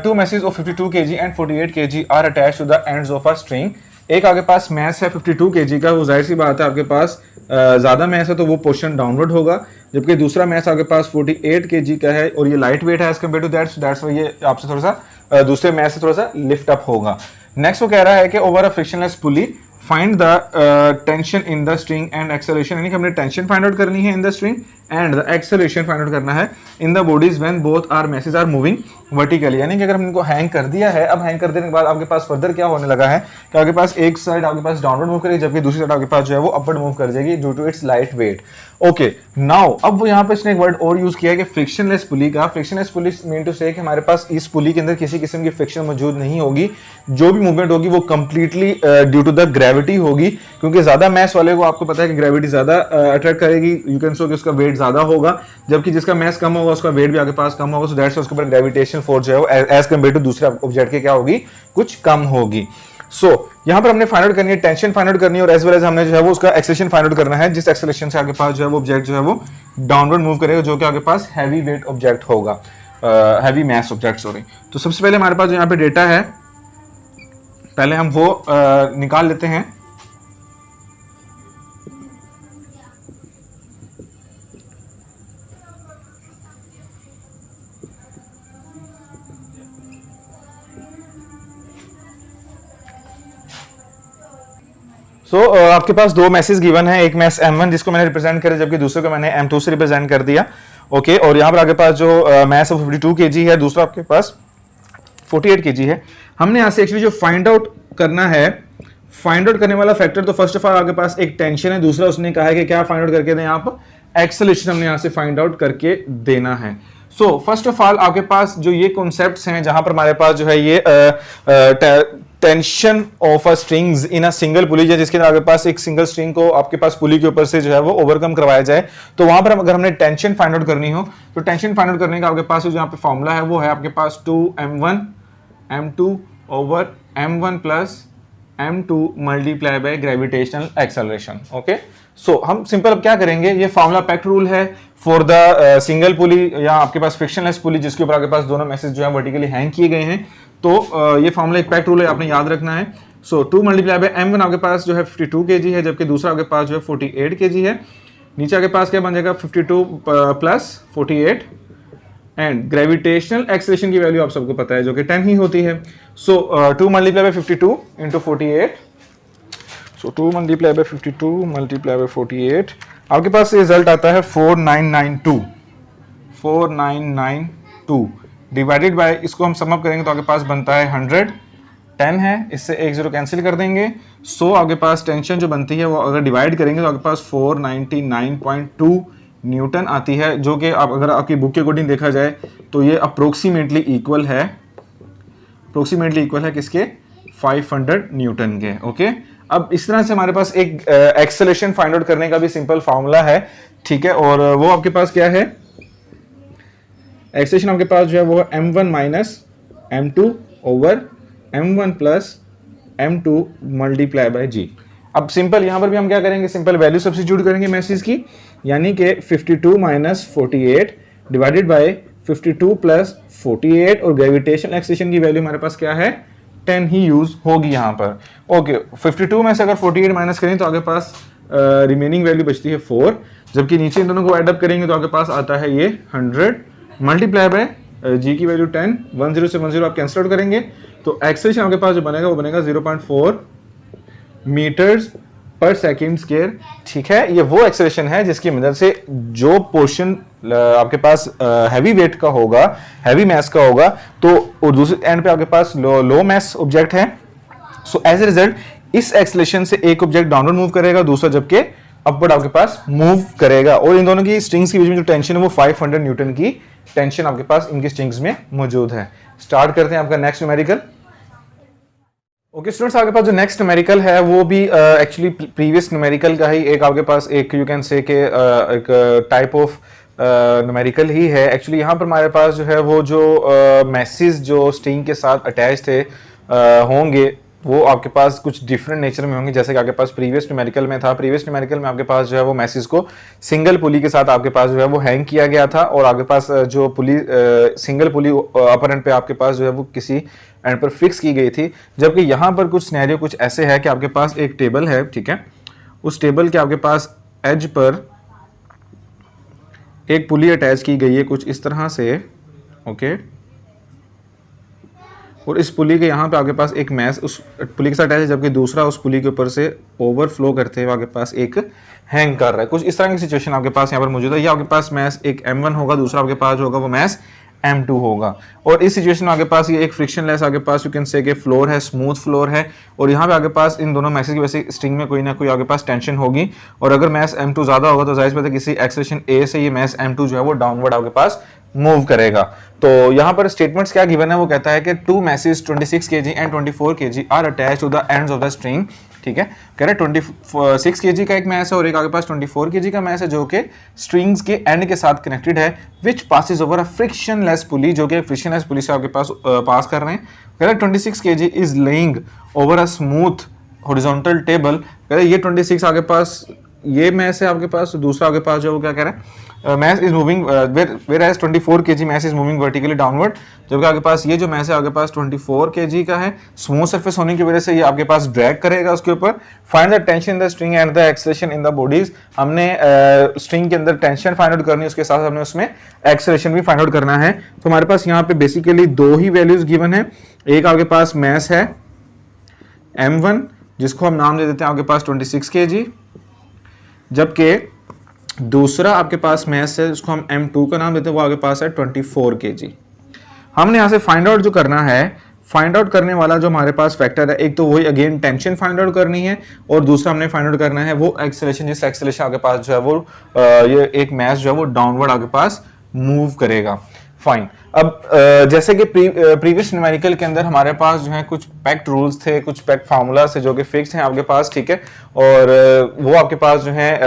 2 masses of 52 kg and 48 kg are attached to the ends of a string। एक आपके पास मैस है 52 kg का, वो जाहिर सी बात है आपके पास ज्यादा मैस है तो वो पोर्शन डाउनवर्ड होगा, जबकि दूसरा मैस आपके पास 48 kg का है और ये लाइट वेट है as compare to that's why ये आपसे थोड़ा सा दूसरे मैस से थोड़ा सा लिफ्ट अप होगा। नेक्स्ट वो कह रहा है कि over a frictionless pulley find the tension in the string and acceleration, यानी कि हमने टेंशन फाइंड आउट करनी है in the string and the acceleration find out करना है in the bodies when both are masses are moving vertically. यानी कि अगर हम इनको हैंग कर दिया है, अब हैंग कर देने के बाद आपके पास फर्दर क्या होने लगा है कि आपके पास एक साइड आपके पास डाउनवर्ड मूव करेगी जबकि दूसरी साइड आपके पास जो है वो अपवर्ड मूव कर जाएगी due to its light weight. Okay, now अब वो यहाँ पे इसने एक वर्ड और यूज किया है कि फ्रिक्शनलेस पुली का। फ्रिक्शनलेस पुली मीन टू से कि हमारे पास इस पुली के अंदर किसी किस्म की फ्रिक्शन मौजूद नहीं होगी, जो भी मूवमेंट होगी वो completely due to the gravity होगी, क्योंकि ज्यादा मैस वाले को आपको पता है कि ग्रेविटी ज्यादा अट्रैक्ट करेगी, यू कैन सो कि उसका वेट ज्यादा होगा, जबकि जिसका मैस कम होगा उसका वेट भी आपके पास कम होगा। सो दैट्स उसके ऊपर ग्रेविटेशन फोर्स जो है एज कम्पेयर टू दूसरे ऑब्जेक्ट के क्या होगी, कुछ कम होगी। सो यहाँ पर हमने फाइंड आउट करनी है टेंशन फाइंड आउट करनी है और एज वेल एज हमने जो है वो उसका एक्सेलरेशन फाइंड आउट करना है, जिस एक्सेलरेशन से आपके पास जो है वो ऑब्जेक्ट जो है वो डाउनवर्ड मूव करेगा, जो कि आपके पास हैवी वेट ऑब्जेक्ट होगा, हैवी मैस ऑब्जेक्ट सॉरी। तो सबसे पहले हमारे पास जो यहाँ पे डेटा है पहले हम वो निकाल लेते हैं। आपके पास दो मैसेज गिवन है, एक मैस M1 जिसको मैंने रिप्रेजेंट किया जबकि दूसरे को मैंने M2 से रिप्रेजेंट कर दिया। ओके, और यहाँ पर आपके पास जो मैस 52 kg है, दूसरा आपके पास 48 kg है। हमने यहाँ से एक्चुअली जो फाइंड आउट करना है, फाइंड आउट करने वाला फैक्टर तो फर्स्ट ऑफ ऑल आपके पास एक टेंशन है, दूसरा उसने कहा है कि क्या फाइंड आउट करके दें, आप एक्सेलरेशन हमने यहाँ से फाइंड आउट करके देना है। सो फर्स्ट ऑफ ऑल आपके पास जो ये कॉन्सेप्ट्स हैं जहां पर हमारे पास जो है ये tension of a strings in a single pulley है, जिसके अंदर आपके पास एक सिंगल स्ट्रिंग को आपके पास पुली के ऊपर से जो है वो ओवरकम करवाया जाए, तो वहां पर अगर हमने टेंशन फाइंड आउट करनी हो तो टेंशन फाइंड आउट करने का आपके पास जो यहाँ पे फॉर्मूला है वो है आपके पास 2m1 m2 over m1 plus m2 multiply by gravitational acceleration. Okay, so हम सिंपल अब क्या करेंगे, ये फॉर्मूला पैक्ट रूल है फॉर द सिंगल पुली या आपके पास फ्रिक्शनलेस पुली जिसके ऊपर आपके पास दोनों मैसेज जो है वर्टिकली हैंग किए गए हैं। तो ये फॉर्मूला एक पैक्ट रूल है, आपने याद रखना है। सो 2 मल्टीप्लाई बाय m1 आपके पास जो है 52 kg है, जबकि दूसरा आपके पास जो है 48 kg है। नीचे आपके पास क्या बन जाएगा 52 प्लस 48 एंड ग्रेविटेशनल एक्सेलरेशन की वैल्यू आप सबको पता है जो कि 10 ही होती है। सो 2 multiply by 52 into 48, so 2 multiply by 52 multiply by 48 आपके पास रिजल्ट आता है 4992 डिवाइडेड बाय, इसको हम सम अप करेंगे तो आपके पास बनता है 110 है, इससे एक जीरो कैंसिल कर देंगे। सो आपके पास टेंशन जो बनती है वो अगर डिवाइड करेंगे तो आपके पास 499.2 न्यूटन आती है, जो कि आप अगर आपकी बुक के अकॉर्डिंग देखा जाए तो ये अप्रोक्सीमेटली इक्वल है किसके 500 न्यूटन के। ओके, अब इस तरह से हमारे पास एक एक्सेलरेशन फाइंड आउट करने का भी सिंपल फार्मूला है, ठीक है। और वो आपके पास क्या है, एक्सेलरेशन आपके पास जो है वो m1 minus m2 over m1 plus m2 multiply bye g। अब सिंपल यहां पर भी हम क्या करेंगे, सिंपल वैल्यू सब्स्टिट्यूट करेंगे मैसेज की, यानी कि 52 माइनस 48 डिवाइडेड बाय 52 प्लस 48 और ग्रेविटेशनल एक्सेलरेशन की वैल्यू हमारे पास क्या है 10 ही यूज होगी यहाँ पर। ओके, 52 में से अगर 48 माइनस करें तो आगे पास रिमेनिंग वैल्यू बचती है 4, जबकि नीचे इन दोनों को एड अप करेंगे तो आगे पास आता है ये 100 मल्टीप्लाई बाय जी की वैल्यू 10, 10 से 10 आप कैंसिल आउट करेंगे तो एक्सेलरेशन आपके पास जो बनेगा वो बनेगा 0.4 मीटर्स पर सेकेंड स्क्वायर। ठीक है, ये वो एक्सेलरेशन है जिसकी मदद से जो पोर्शन आपके पास हैवी वेट का होगा, हैवी मैस का होगा, तो और दूसरे एंड पे आपके पास लो मैस ऑब्जेक्ट है। सो एज ए रिजल्ट इस एक्सेलरेशन से एक ऑब्जेक्ट डाउनवर्ड मूव करेगा, दूसरा जबकि अपवर्ड आपके पास मूव करेगा, और इन दोनों की स्ट्रिंग्स के बीच में जो टेंशन है वो 500 न्यूटन की टेंशन आपके पास इनकी स्ट्रिंग्स में मौजूद है। स्टार्ट करते हैं आपका नेक्स्ट न्यूमेरिकल। ओके स्टूडेंट्स, आपके पास जो नेक्स्ट न्यूमेरिकल है वो भी एक्चुअली प्रीवियस न्यूमेरिकल का ही एक आपके पास एक यू कैन से के एक टाइप ऑफ न्यूमेरिकल ही है। एक्चुअली यहाँ पर हमारे पास जो है वो जो मैसेज जो स्ट्रिंग के साथ अटैच थे होंगे वो आपके पास कुछ डिफरेंट नेचर में होंगे, जैसे कि आपके पास प्रीवियस न्यूमेरिकल में था। प्रीवियस न्यूमेरिकल में आपके पास जो है वो मैसेज को सिंगल पुली के साथ आपके पास जो है वो हैंग किया गया था, और आपके पास जो पुली सिंगल पुली अपर एंड पे आपके पास जो है वो किसी एंड पर फिक्स की गई थी। जबकि यहाँ पर कुछ सिनेरियो कुछ ऐसे है कि आपके पास एक टेबल है, ठीक है, उस टेबल के आपके पास एज पर एक पुली अटैच की गई है कुछ इस तरह से, ओके, और इस पुली के यहाँ पे आपके पास एक मैस उस पुली के साथ अटैच है, जबकि दूसरा उस पुली के ऊपर से ओवरफ्लो करते हुए आपके पास एक हैंग कर रहा है। कुछ इस तरह की सिचुएशन आपके पास यहाँ पर मौजूद है। ये आपके पास मैस एक m1 होगा, दूसरा आपके पास जो होगा वो मैस m2 होगा, और इस सिचुएशन में आपके पास ये एक फ्रिक्शनलेस आपके पास यू कैन से के फ्लोर है, स्मूथ फ्लोर है, और यहाँ पे आपके पास इन दोनों मैसेज की वजह से स्ट्रिंग में कोई ना कोई आपके पास टेंशन होगी, और अगर मैस m2 ज्यादा होगा तो जाहिर बात है किसी एक्सेलरेशन a से ये मैस m2 जो है वो डाउनवर्ड आपके पास मूव करेगा। तो यहाँ पर स्टेटमेंट्स क्या गिवन है, वो कहता है कि 2 masses 26 kg and 24 kg are attached to the ends of the string. ठीक है, कह रहे 26 kg का एक मैस है और एक आपके पास 24 kg का मैस है जो कि स्ट्रिंग्स के एंड के साथ कनेक्टेड है, which passes over a frictionless pulley, जो कि फ्रिक्शनलेस पुली से आपके पास पास कर रहे हैं। कह रहे 26 kg is laying over a smooth horizontal table. कह रहे ये 26 आपके पास ये मैस है आपके पास, दूसरा आपके पास जो वो क्या कह रहा है mass is moving whereas 24 kg mass is moving vertically downward, जबकि आपके पास ये जो मैस है आपके पास 24 kg का है, स्मूथ सरफेस होने की वजह से ये आपके पास ड्रैग करेगा उसके ऊपर। Find the tension in the string and the acceleration in the bodies, हमने स्ट्रिंग के अंदर टेंशन फाइंड आउट करनी है, उसके साथ हमने उसमें एक्सेलरेशन भी फाइंड आउट करना है। तो हमारे पास यहाँ पे बेसिकली दो ही वैल्यूज गिवन है, एक आपके पास मैस है m1 जिसको हम नाम दे देते हैं आपके पास 26 kg, जबकि दूसरा आपके पास मैस है उसको हम m2 का नाम देते हैं, वो आपके पास है 24 kg। हमने यहाँ से फाइंड आउट जो करना है, फाइंड आउट करने वाला जो हमारे पास फैक्टर है, एक तो वही अगेन टेंशन फाइंड आउट करनी है, और दूसरा हमने फाइंड आउट करना है वो एक्सेलरेशन, जिस एक्सेलरेशन आपके पास जो है वो ये एक मैस जो है वो डाउनवर्ड आपके पास मूव करेगा। फाइन। अब जैसे कि प्रीवियस न्यूमेरिकल के अंदर हमारे पास जो है कुछ पैक्ट रूल्स थे, कुछ पैक्ट फार्मूला थे जो कि फिक्स हैं आपके पास, ठीक है, और वो आपके पास जो है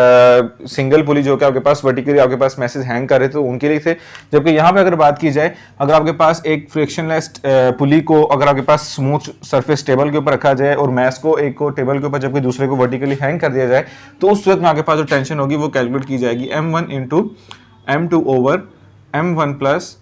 सिंगल पुली जो कि आपके पास वर्टिकली आपके पास मैसेज हैंग कर रहे थे उनके लिए थे। जबकि यहाँ पे अगर बात की जाए, अगर आपके पास एक फ्रिक्शनलेस पुली को अगर आपके पास स्मूथ सरफेस टेबल के ऊपर रखा जाए और मैस को एक को टेबल के ऊपर जबकि दूसरे को वर्टिकली हैंग कर दिया जाए, तो उस वक्त में आपके पास जो टेंशन होगी वो कैलकुलेट की जाएगी m1 into m2 over m1 plus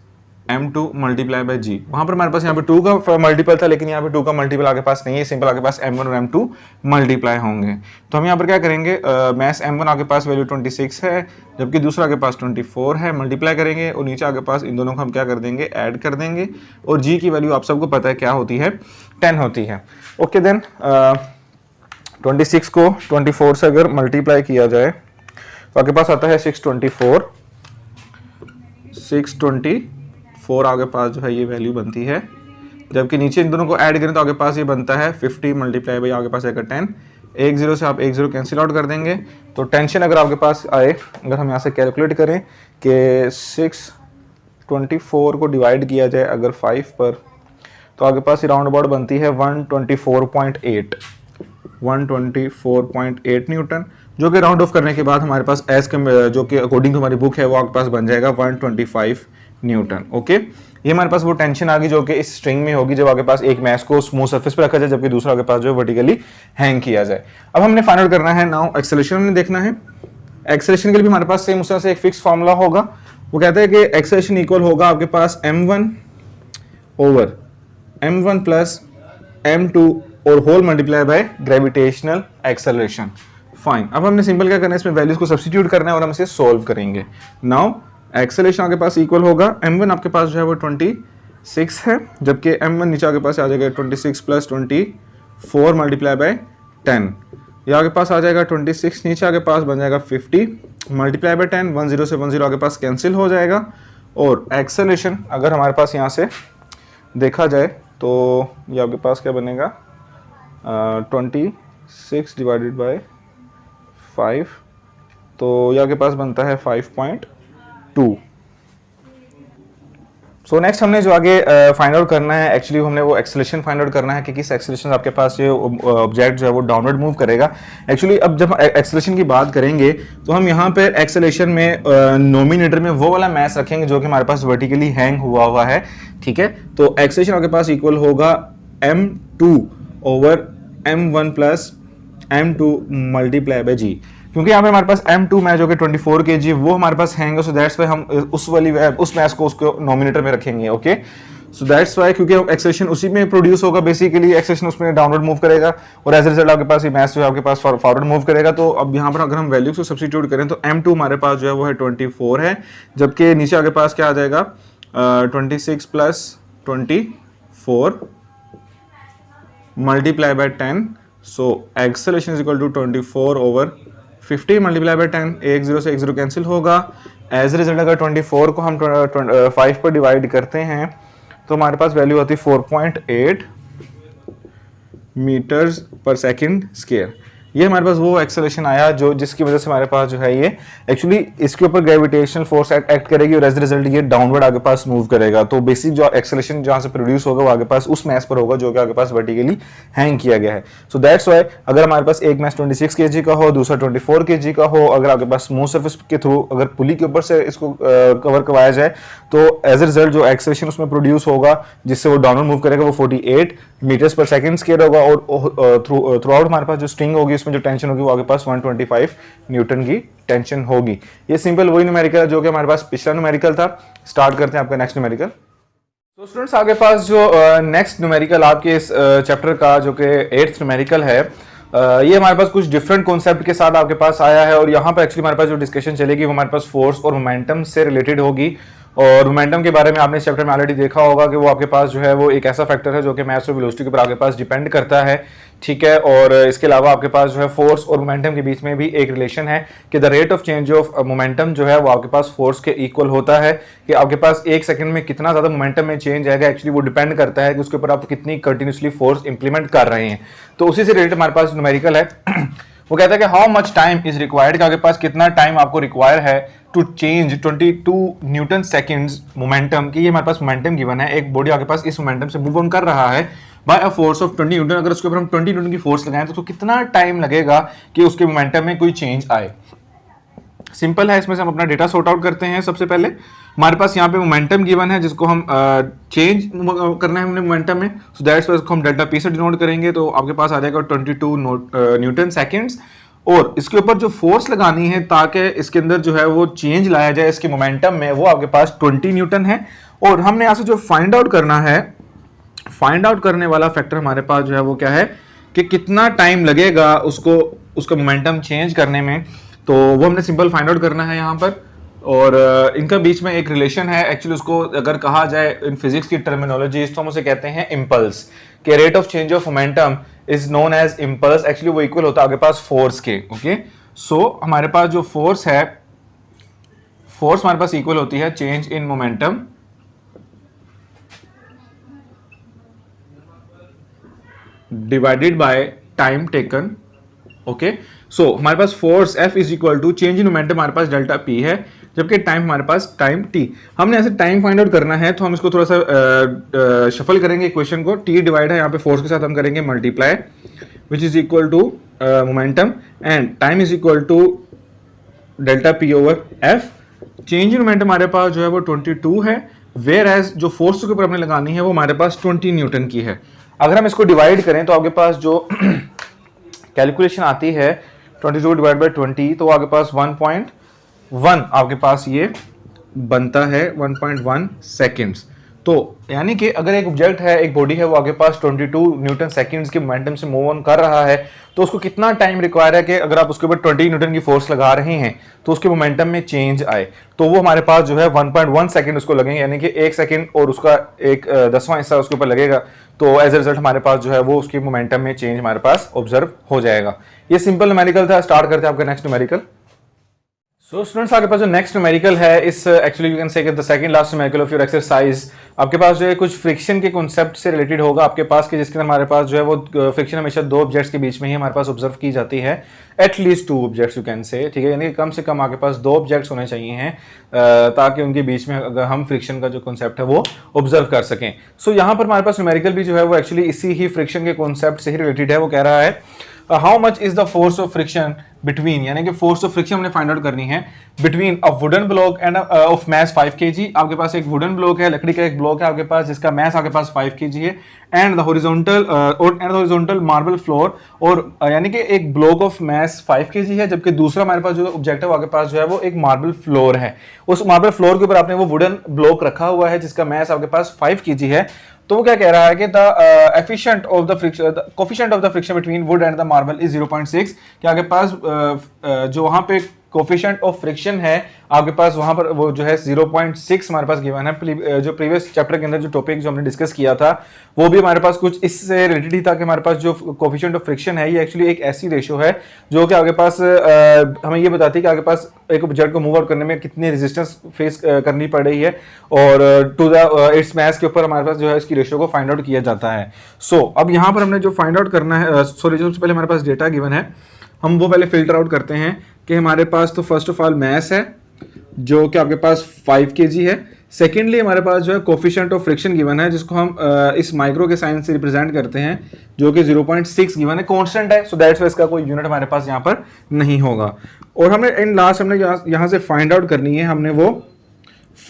m2 multiply bye g। वहां पर हमारे पास यहाँ पे 2 का मल्टीपल था, लेकिन यहाँ पे 2 का मल्टीपल आपके पास नहीं है, सिंपल आपके पास m1 और m2 मल्टीप्लाई होंगे। तो हम यहाँ पर क्या करेंगे, मैस m1 आपके पास वैल्यू 26 है, जबकि दूसरा आपके पास 24 है, मल्टीप्लाई करेंगे और नीचे आपके पास इन दोनों को हम क्या कर देंगे, ऐड कर देंगे, और g की वैल्यू आप सबको पता है क्या होती है, 10 होती है। ओके देन 26 को 24 से अगर मल्टीप्लाई किया जाए तो आपके पास आता है 624 आपके पास जो है ये वैल्यू बनती है, जबकि नीचे इन दोनों को ऐड करें तो आपके पास ये बनता है 50 मल्टीप्लाई बाई आपके पास आएगा 10। 1 0 से आप 1 0 कैंसिल आउट कर देंगे। तो टेंशन अगर आपके पास आए, अगर हम यहाँ से कैलकुलेट करें कि 624 को डिवाइड किया जाए अगर 5 पर, तो आपके पास राउंड अबाउट बनती है 124.8 न्यूटन, जो कि राउंड ऑफ करने के बाद हमारे पास जो कि अकॉर्डिंग टू हमारी बुक है वो आपके पास बन जाएगा 125 न्यूटन। ओके, ये हमारे पास वो टेंशन आ गई जो कि इस स्ट्रिंग में होगी जब आपके पास एक मैस को स्मूथ सरफेस पर रखा जाए जबकि दूसरा आपके पास जो है वर्टिकली हैंग किया जाए। अब हमने फाइंड आउट करना है नाउ एक्सेलरेशन हमने देखना है। एक्सेलरेशन के लिए भी हमारे पास सेम उस तरह से एक फिक्स फार्मूला होगा, वो कहता है कि एक्सेलरेशन इक्वल होगा आपके पास m1 over m1 plus m2 और whole multiply by gravitational acceleration. Fine, अब हमने सिंपल क्या करना है, इसमें वैल्यूज को सब्स्टिट्यूट करना है और हम इसे सॉल्व करेंगे। नाउ एक्सेलरेशन आपके पास इक्वल होगा m1 आपके पास जो है वो 26 है, जबकि m1 नीचे आपके पास आ जाएगा 26 प्लस 24 मल्टीप्लाई बाय 10, ये आपके पास आ जाएगा 26, नीचे आपके पास बन जाएगा 50 मल्टीप्लाई बाय 10, 1 0 से 1 0 आपके पास कैंसिल हो जाएगा। और एक्सेलरेशन अगर हमारे पास यहाँ से देखा जाए तो ये आपके पास क्या बनेगा, 26 डिवाइडेड बाय 5, तो ये आपके पास बनता है 5.2। सो नेक्स्ट हमने जो आगे फाइंड आउट करना है, एक्चुअली हमने वो एक्सेलरेशन फाइंड आउट करना है कि किस एक्सेलरेशन आपके पास ये ऑब्जेक्ट जो है वो डाउनवर्ड मूव करेगा। एक्चुअली अब जब एक्सेलरेशन की बात करेंगे तो हम यहाँ पे एक्सेलरेशन में नोमिनेटर में वो वाला मैस रखेंगे जो कि हमारे पास वर्टिकली हैंग हुआ है, ठीक है। तो एक्सेलरेशन आपके पास इक्वल होगा m2 over m1 plus m2 multiply bye g, क्योंकि यहाँ पे हमारे पास m2 मैच जो कि 24 kg वो हमारे पास हैंग है, सो दैट्स वाई हम उस मैच को उसको नोमिनेटर में रखेंगे। ओके, सो दैट्स वाई क्योंकि एक्सेलरेशन उसी में प्रोड्यूस होगा, बेसिकली एक्सेलरेशन उसमें डाउनवर्ड मूव करेगा और एज रिजल्ट आपके पास ये मैच जो है आपके पास फॉरवर्ड मूव करेगा। तो अब यहाँ पर अगर हम वैल्यूज को सब्स्टिट्यूट करें तो m2 हमारे पास जो है वो है 24 है, जबकि नीचे आपके पास क्या आ जाएगा 26 plus 24 multiply by 10, so acceleration is equal to 24 over 50 multiply by 10, 1 0 से 1 0 कैंसिल होगा। एज रिजल्ट अगर 24 को हम 5 पर डिवाइड करते हैं तो हमारे पास वैल्यू होती है 4.8 मीटर्स पर सेकंड स्क्वायर। ये हमारे पास वो एक्सेलरेशन आया जो जिसकी वजह से हमारे पास जो है ये एक्चुअली इसके ऊपर ग्रेविटेशनल फोर्स एक्ट करेगी और एज रिजल्ट ये डाउनवर्ड आगे पास मूव करेगा। तो बेसिक जो एक्सेलरेशन जहां से प्रोड्यूस होगा वो आगे पास उस मैस पर होगा जो कि आगे पास वर्टिकली हैंग किया गया है। सो दैट्स व्हाई अगर हमारे पास एक मैस 26 kg का हो, दूसरा 24 kg का हो, अगर आपके पास स्मूथ सरफेस के थ्रू अगर पुली के ऊपर से इसको कवर करवाया जाए तो एज रिजल्ट जो एक्सेलरेशन उसमें प्रोड्यूस होगा जिससे वो डाउनवर्ड मूव करेगा वो 48 मीटर्स पर सेकंड स्क्वायर होगा और थ्रू आउट हमारे पास जो स्ट्रिंग होगी उसमें जो टेंशन होगी वो आगे पास 125 न्यूटन की टेंशन होगी। ये सिंपल वही न्यूमेरिकल है जो कि हमारे पास पिछला न्यूमेरिकल था। स्टार्ट करते हैं आपका नेक्स्ट न्यूमेरिकल। तो स्टूडेंट्स आगे पास जो नेक्स्ट न्यूमेरिकल आपके इस चैप्टर का जो कि 8th न्यूमेरिकल है, ये हमारे पास कुछ डिफरेंट कॉन्सेप्ट के साथ आपके पास आया है और यहाँ पर एक्चुअली हमारे पास जो डिस्कशन चलेगी वो हमारे पास फोर्स और मोमेंटम से रिलेटेड होगी। और मोमेंटम के बारे में आपने इस चैप्टर में ऑलरेडी देखा होगा कि वो आपके पास जो है वो एक ऐसा फैक्टर है जो कि मास और वेलोसिटी के ऊपर आपके पास डिपेंड करता है, ठीक है। और इसके अलावा आपके पास जो है फोर्स और मोमेंटम के बीच में भी एक रिलेशन है कि the rate of change of momentum जो है वो आपके पास फोर्स के इक्वल होता है, कि आपके पास 1 सेकंड में कितना ज़्यादा मोमेंटम में चेंज आएगा एक्चुअली वो डिपेंड करता है कि उसके ऊपर आप कितनी कंटिन्यूसली फोर्स इंप्लीमेंट कर रहे हैं। तो उसी से रिलेटेड हमारे पास न्यूमेरिकल है वो कहता है कि how much time is required, कि आपके पास कितना टाइम आपको रिक्वायर है to change 22 newton seconds momentum, कि ये हमारे पास मोमेंटम गिवन है, एक बॉडी आपके पास इस मोमेंटम से मूव ऑन कर रहा है by a force of 20 newton, अगर उसके ऊपर हम 20 न्यूटन की फोर्स लगाएं तो उसको कितना टाइम लगेगा कि उसके मोमेंटम में कोई चेंज आए। सिंपल है, इसमें से हम अपना डेटा सॉर्ट आउट करते हैं। सबसे पहले हमारे पास यहाँ पे मोमेंटम गिवन है जिसको हम चेंज करना है हमने मोमेंटम में, सो दैट्स वाई इसको हम डेल्टा पी से डिनोट करेंगे, तो आपके पास आ जाएगा 22 न्यूटन सेकेंड्स, और इसके ऊपर जो फोर्स लगानी है ताकि इसके अंदर जो है वो चेंज लाया जाए इसके मोमेंटम में, वो आपके पास 20 न्यूटन है। और हमने यहाँ से जो फाइंड आउट करना है, फाइंड आउट करने वाला फैक्टर हमारे पास जो है वो क्या है कि कितना टाइम लगेगा उसको उसका मोमेंटम चेंज करने में, तो वो हमने सिंपल फाइंड आउट करना है यहाँ पर। और इनका बीच में एक रिलेशन है, एक्चुअली उसको अगर कहा जाए इन फिजिक्स की टर्मिनोलॉजी तो हम उसे कहते हैं इम्पल्स, के rate of change of momentum is known as impulse, actually वो इक्वल होता है आपके पास फोर्स के। ओके, सो हमारे पास जो फोर्स है, फोर्स हमारे पास इक्वल होती है change in momentum divided by time taken. Okay, so हमारे पास force F is equal to change in momentum हमारे पास डेल्टा P है, जबकि टाइम हमारे पास टाइम T। हमने ऐसे टाइम फाइंड आउट करना है तो हम इसको थोड़ा सा शफल करेंगे इक्वेशन को, T डिवाइड है यहाँ पे फोर्स के साथ हम करेंगे multiply, which is equal to momentum, and time is equal to delta P over F। Change in momentum हमारे पास जो है वो 22 है, वेयर एज जो फोर्स के ऊपर हमने लगानी है वो हमारे पास 20 न्यूटन की है। अगर हम इसको डिवाइड करें तो आपके पास जो कैलकुलेशन आती है 22 डिवाइड बाई 20, तो आपके पास 1.1 आपके पास ये बनता है 1.1 सेकेंड्स। तो यानी कि अगर एक ऑब्जेक्ट है, एक बॉडी है, वो आपके पास 22 न्यूटन सेकेंड्स के मोमेंटम से मूव ऑन कर रहा है, तो उसको कितना टाइम रिक्वायर है कि अगर आप उसके ऊपर 20 न्यूटन की फोर्स लगा रहे हैं तो उसके मोमेंटम में चेंज आए, तो वो हमारे पास जो है 1.1 सेकेंड उसको लगेंगे, यानी कि 1 सेकेंड और उसका एक 10वां हिस्सा उसके ऊपर लगेगा, तो एज ए रिजल्ट हमारे पास जो है वो उसके मोमेंटम में चेंज हमारे पास ऑब्जर्व हो जाएगा। ये सिंपल न्यूमेरिकल था। स्टार्ट करते हैं आपका नेक्स्ट न्यूमेरिकल। सो स्टूडेंट्स, आपके पास जो नेक्स्ट न्यूमेरिकल है, इस actually you can say the second last numerical of your exercise, आपके पास जो है कुछ फ्रिक्शन के कॉन्सेप्ट से रिलेटेड होगा आपके पास, कि जिसके अंदर हमारे पास जो है वो फ्रिक्शन हमेशा दो ऑब्जेक्ट्स के बीच में ही हमारे पास ऑब्जर्व की जाती है, एटलीस्ट 2 ऑब्जेक्ट्स यू कैन से, ठीक है, यानी कि कम से कम आपके पास 2 ऑब्जेक्ट्स होने चाहिए हैं ताकि उनके बीच में अगर हम फ्रिक्शन का जो कॉन्सेप्ट है वो ऑब्जर्व कर सकें। सो यहाँ पर हमारे पास न्यूमेरिकल भी जो है वो एक्चुअली इसी ही फ्रिक्शन के कॉन्सेप्ट से ही रिलेटेड है। वो कह रहा है how much is the force of friction between, यानी कि फोर्स ऑफ फ्रिक्शन हमने फाइंड आउट करनी है between a wooden block end of mass 5 kg। आपके पास एक वुडन ब्लॉक है, लकड़ी का एक ब्लॉक है आपके पास जिसका मैस आपके पास 5 kg है, and the horizontal marble floor, और यानी कि एक ब्लॉक ऑफ मैस 5 kg है, जबकि दूसरा हमारे पास जो ऑब्जेक्ट है वो आपके पास जो है वो एक मार्बल फ्लोर है। उस मार्बल फ्लोर के ऊपर आपने वो वुडन ब्लॉक रखा हुआ है जिसका मैस आपके पास 5 kg है। तो वो क्या कह रहा है कि the efficient of the friction, the coefficient of the friction between would and the marble is 0.6, कि आपके पास जो वहां पे कोफिशिएंट ऑफ फ्रिक्शन है आपके पास वहां पर वो जो है 0.6 हमारे पास गिवन है। जो प्रीवियस चैप्टर के अंदर जो टॉपिक जो हमने डिस्कस किया था वो भी हमारे पास कुछ इससे रिलेटेड ही था कि हमारे पास जो कोफिशिएंट ऑफ फ्रिक्शन है ये एक्चुअली एक ऐसी रेशियो है जो कि आपके पास हमें ये बताती है कि आपके पास एक ऑब्जेक्ट को मूव आउट करने में कितनी रेजिस्टेंस फेस करनी पड़ रही है, और टू द इट्स मैस के ऊपर हमारे पास जो है इसकी रेशियो को फाइंड आउट किया जाता है। सो अब यहाँ पर हमने जो फाइंड आउट करना है, सॉरी, सबसे पहले हमारे पास डेटा गिवन है, हम वो पहले फिल्टर आउट करते हैं कि हमारे पास तो फर्स्ट ऑफ ऑल मैस है जो कि आपके पास 5 kg है। सेकेंडली हमारे पास जो है कोफिशिएंट ऑफ फ्रिक्शन गिवन है जिसको हम इस माइक्रो के साइन से रिप्रेजेंट करते हैं जो कि 0.6 गिवन है, कांस्टेंट है, सो दैट्स वाई इसका कोई यूनिट हमारे पास यहाँ पर नहीं होगा। और हमने इन लास्ट हमने यहाँ से फाइंड आउट करनी है, हमने वो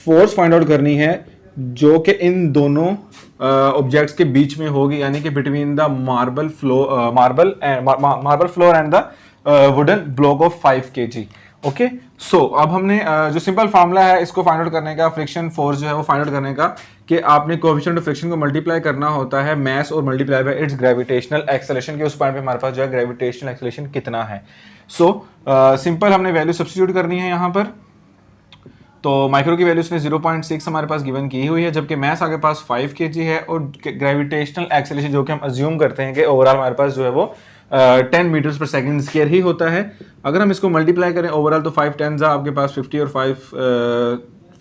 फोर्स फाइंड आउट करनी है जो कि इन दोनों ऑब्जेक्ट्स के बीच में होगी, यानी कि between the marble floor and the wooden block of 5 kg। Okay, so अब हमने जो सिंपल फार्मूला है इसको फाइंड आउट करने का, फ्रिक्शन फोर्स जो है वो फाइंड आउट करने का, कि आपने कोएफिशिएंट ऑफ फ्रिक्शन को मल्टीप्लाई करना होता है मैस और multiply by it's gravitational acceleration के उस पॉइंट पे हमारे पास जो है ग्रेविटेशनल एक्सेलरेशन कितना है। सो सिंपल हमने वैल्यू सब्स्टिट्यूट करनी है यहाँ पर, तो माइक्रो की वैल्यू उसने 0.6 हमारे पास गिवन की हुई है, जबकि मैस आगे पास 5 kg है, और ग्रेविटेशनल एक्सेलरेशन जो कि हम अज्यूम करते हैं कि ओवरऑल हमारे पास जो है वो 10 मीटर्स पर सेकंड स्क्वायर ही होता है। अगर हम इसको मल्टीप्लाई करें ओवरऑल तो 5 10s आपके पास 50 और 5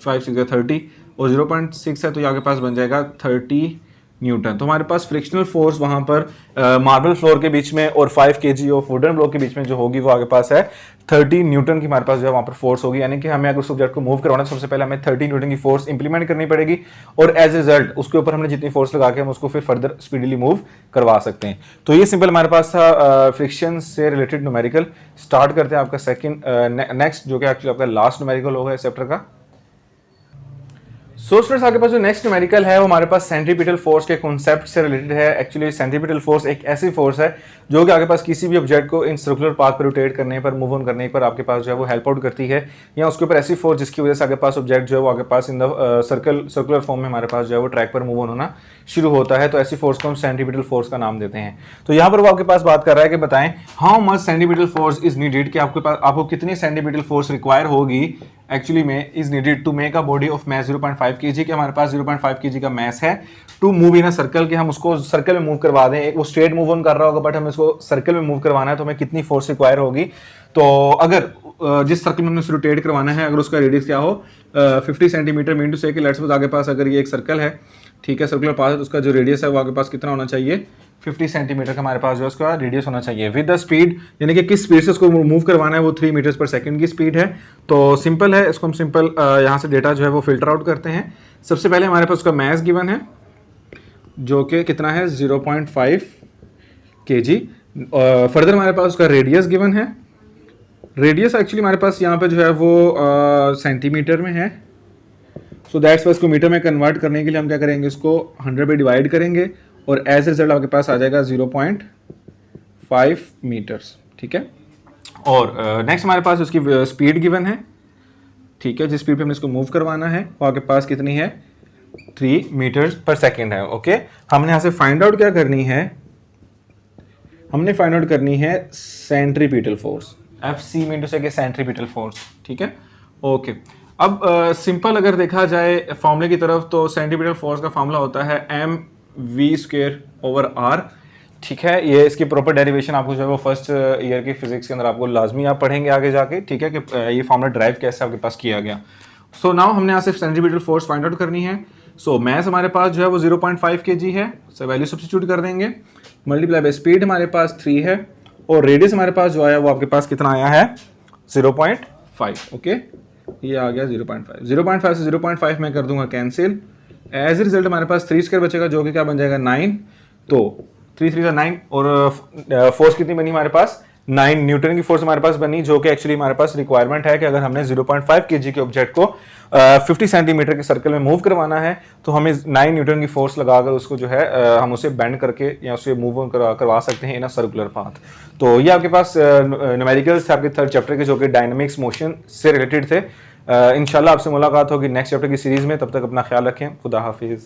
6 30 और 0.6 है तो ये आपके पास बन जाएगा 30 न्यूटन। तो हमारे पास फ्रिक्शनल फोर्स वहां पर मार्बल फ्लोर के बीच में और 5 kg ऑफ वुडन ब्लॉक के बीच में जो होगी वो आगे पास है 30 न्यूटन की हमारे पास जो है वहां पर फोर्स होगी। यानी कि हमें अगर उस ऑब्जेक्ट को मूव करवाना है सबसे पहले हमें 30 न्यूटन की फोर्स इंप्लीमेंट करनी पड़ेगी और एज रिजल्ट उसके ऊपर हमने जितनी फोर्स लगा के हम उसको फिर फर्दर स्पीडली मूव करवा सकते हैं। तो ये सिंपल हमारे पास था फ्रिक्शन से रिलेटेड न्यूमेरिकल। स्टार्ट करते हैं आपका सेकंड नेक्स्ट जो कि एक्चुअली आपका लास्ट न्यूमेरिकल होगा इस चैप्टर का। स्टूडेंट्स आपके पास जो नेक्स्ट न्यूमेरिकल है वो हमारे पास सेंट्रीपिटल फोर्स के कॉन्सेप्ट से रिलेटेड है। एक्चुअली सेंट्रीपिटल फोर्स एक ऐसी फोर्स है जो कि आपके पास किसी भी ऑब्जेक्ट को इन सर्कुलर पाथ पर रोटेट करने पर, मूव ऑन करने पर आपके पास जो है वो हेल्प आउट करती है, या उसके ऊपर ऐसी फोर्स जिसकी वजह से आपके पास ऑब्जेक्ट जो है वो आपके पास इन द सर्कुलर फॉर्म में हमारे पास जो है वो ट्रैक पर मूव ऑन होना शुरू होता है। तो ऐसी फोर्स को हम सेंट्रीपिटल फोर्स का नाम देते हैं। तो यहाँ पर वो आपके पास बात कर रहा है कि बताएं how much centripetal force is needed, कि आपको कितनी सेंट्रीपिटल फोर्स रिक्वायर होगी एक्चुअली में is needed to make a body of mass 0.5 kg के हमारे पास 0.5 kg का मैस है to move in a circle, कि हम उसको सर्कल में मूव करवा दें। एक वो स्ट्रेट मूव ऑन कर रहा होगा बट हमें उसको सर्कल में मूव करवाना है तो हमें कितनी फोर्स रिक्वायर होगी। तो अगर जिस सर्कल में हमने उसे रोटेट करवाना है अगर उसका रेडियस क्या हो 50 सेंटीमीटर, मीन टू से कि लेट्स सपोज आगे पास अगर ये एक सर्कल है, ठीक है, सर्कुलर पाथ है, तो उसका जो रेडियस है वो आगे पास कितना होना चाहिए 50 सेंटीमीटर का हमारे पास जो उसका रेडियस होना चाहिए विद द स्पीड, यानी कि किस स्पीड से उसको मूव करवाना है वो 3 मीटर्स पर सेकंड की स्पीड है। तो सिंपल है, इसको हम सिंपल यहाँ से डेटा जो है वो फिल्टर आउट करते हैं। सबसे पहले हमारे पास उसका मैस गिवन है जो कि कितना है 0.5 kg। फर्दर हमारे पास उसका रेडियस गिवन है। रेडियस एक्चुअली हमारे पास यहाँ पे जो है वो सेंटीमीटर में है। सो दैट्स वाई इसको मीटर में कन्वर्ट करने के लिए हम क्या करेंगे, इसको 100 पे डिवाइड करेंगे और एज रिजल्ट आपके पास आ जाएगा 0.5 मीटर्स, ठीक है। और नेक्स्ट हमारे पास उसकी स्पीड गिवन है, ठीक है, जिस स्पीड पे हमने इसको मूव करवाना है वो आपके पास कितनी है 3 मीटर्स पर सेकेंड है। ओके, हमने यहाँ से फाइंड आउट क्या करनी है, हमने फाइंड आउट करनी है centripetal force, FC mean to say centripetal force, ठीक है। ओके, अब सिंपल अगर देखा जाए फॉर्मूले की तरफ तो सेंट्रीपिटल फोर्स का फॉर्मूला होता है mv²/r, ठीक है। ये इसकी प्रॉपर डेरिवेशन आपको जो है वो फर्स्ट ईयर की फिजिक्स के अंदर आपको लाजमी आप पढ़ेंगे आगे जाके, ठीक है, कि ये फॉर्मूला ड्राइव कैसे आपके पास किया गया। सो नाउ हमने यहाँ से सेंट्रीपिटल फोर्स फाइंड आउट करनी है। सो मैस हमारे पास जो है वो 0.5 kg है, सो वैल्यू सब्स्टिट्यूट कर देंगे, मल्टीप्लाई बाय स्पीड हमारे पास 3 है और रेडियस हमारे पास जो आया वो आपके पास कितना आया है 0.5। ओके, ये आ गया 0.5 से 0.5 मैं कर दूंगा कैंसिल। एज ए रिजल्ट हमारे पास 3² बचेगा जो कि क्या बन जाएगा 9। तो 3 3 9 और फोर्स कितनी बनी हमारे पास 9 न्यूटन की फोर्स हमारे पास बनी, जो कि एक्चुअली हमारे पास रिक्वायरमेंट है कि अगर हमने 0.5 kg के ऑब्जेक्ट को 50 सेंटीमीटर के सर्कल में मूव करवाना है तो हमें 9 न्यूटन की फोर्स लगाकर उसको जो है हम उसे बेंड करके या उसे मूव करवा सकते हैं इन अ सर्कुलर पाथ। तो ये आपके पास न्यूमेरिकल्स थे आपके थर्ड चैप्टर के जो कि डायनामिक्स मोशन से रिलेटेड थे। इंशाल्लाह आपसे मुलाकात होगी नेक्स्ट चैप्टर की सीरीज में, तब तक अपना ख्याल रखें, खुदा हाफिज़।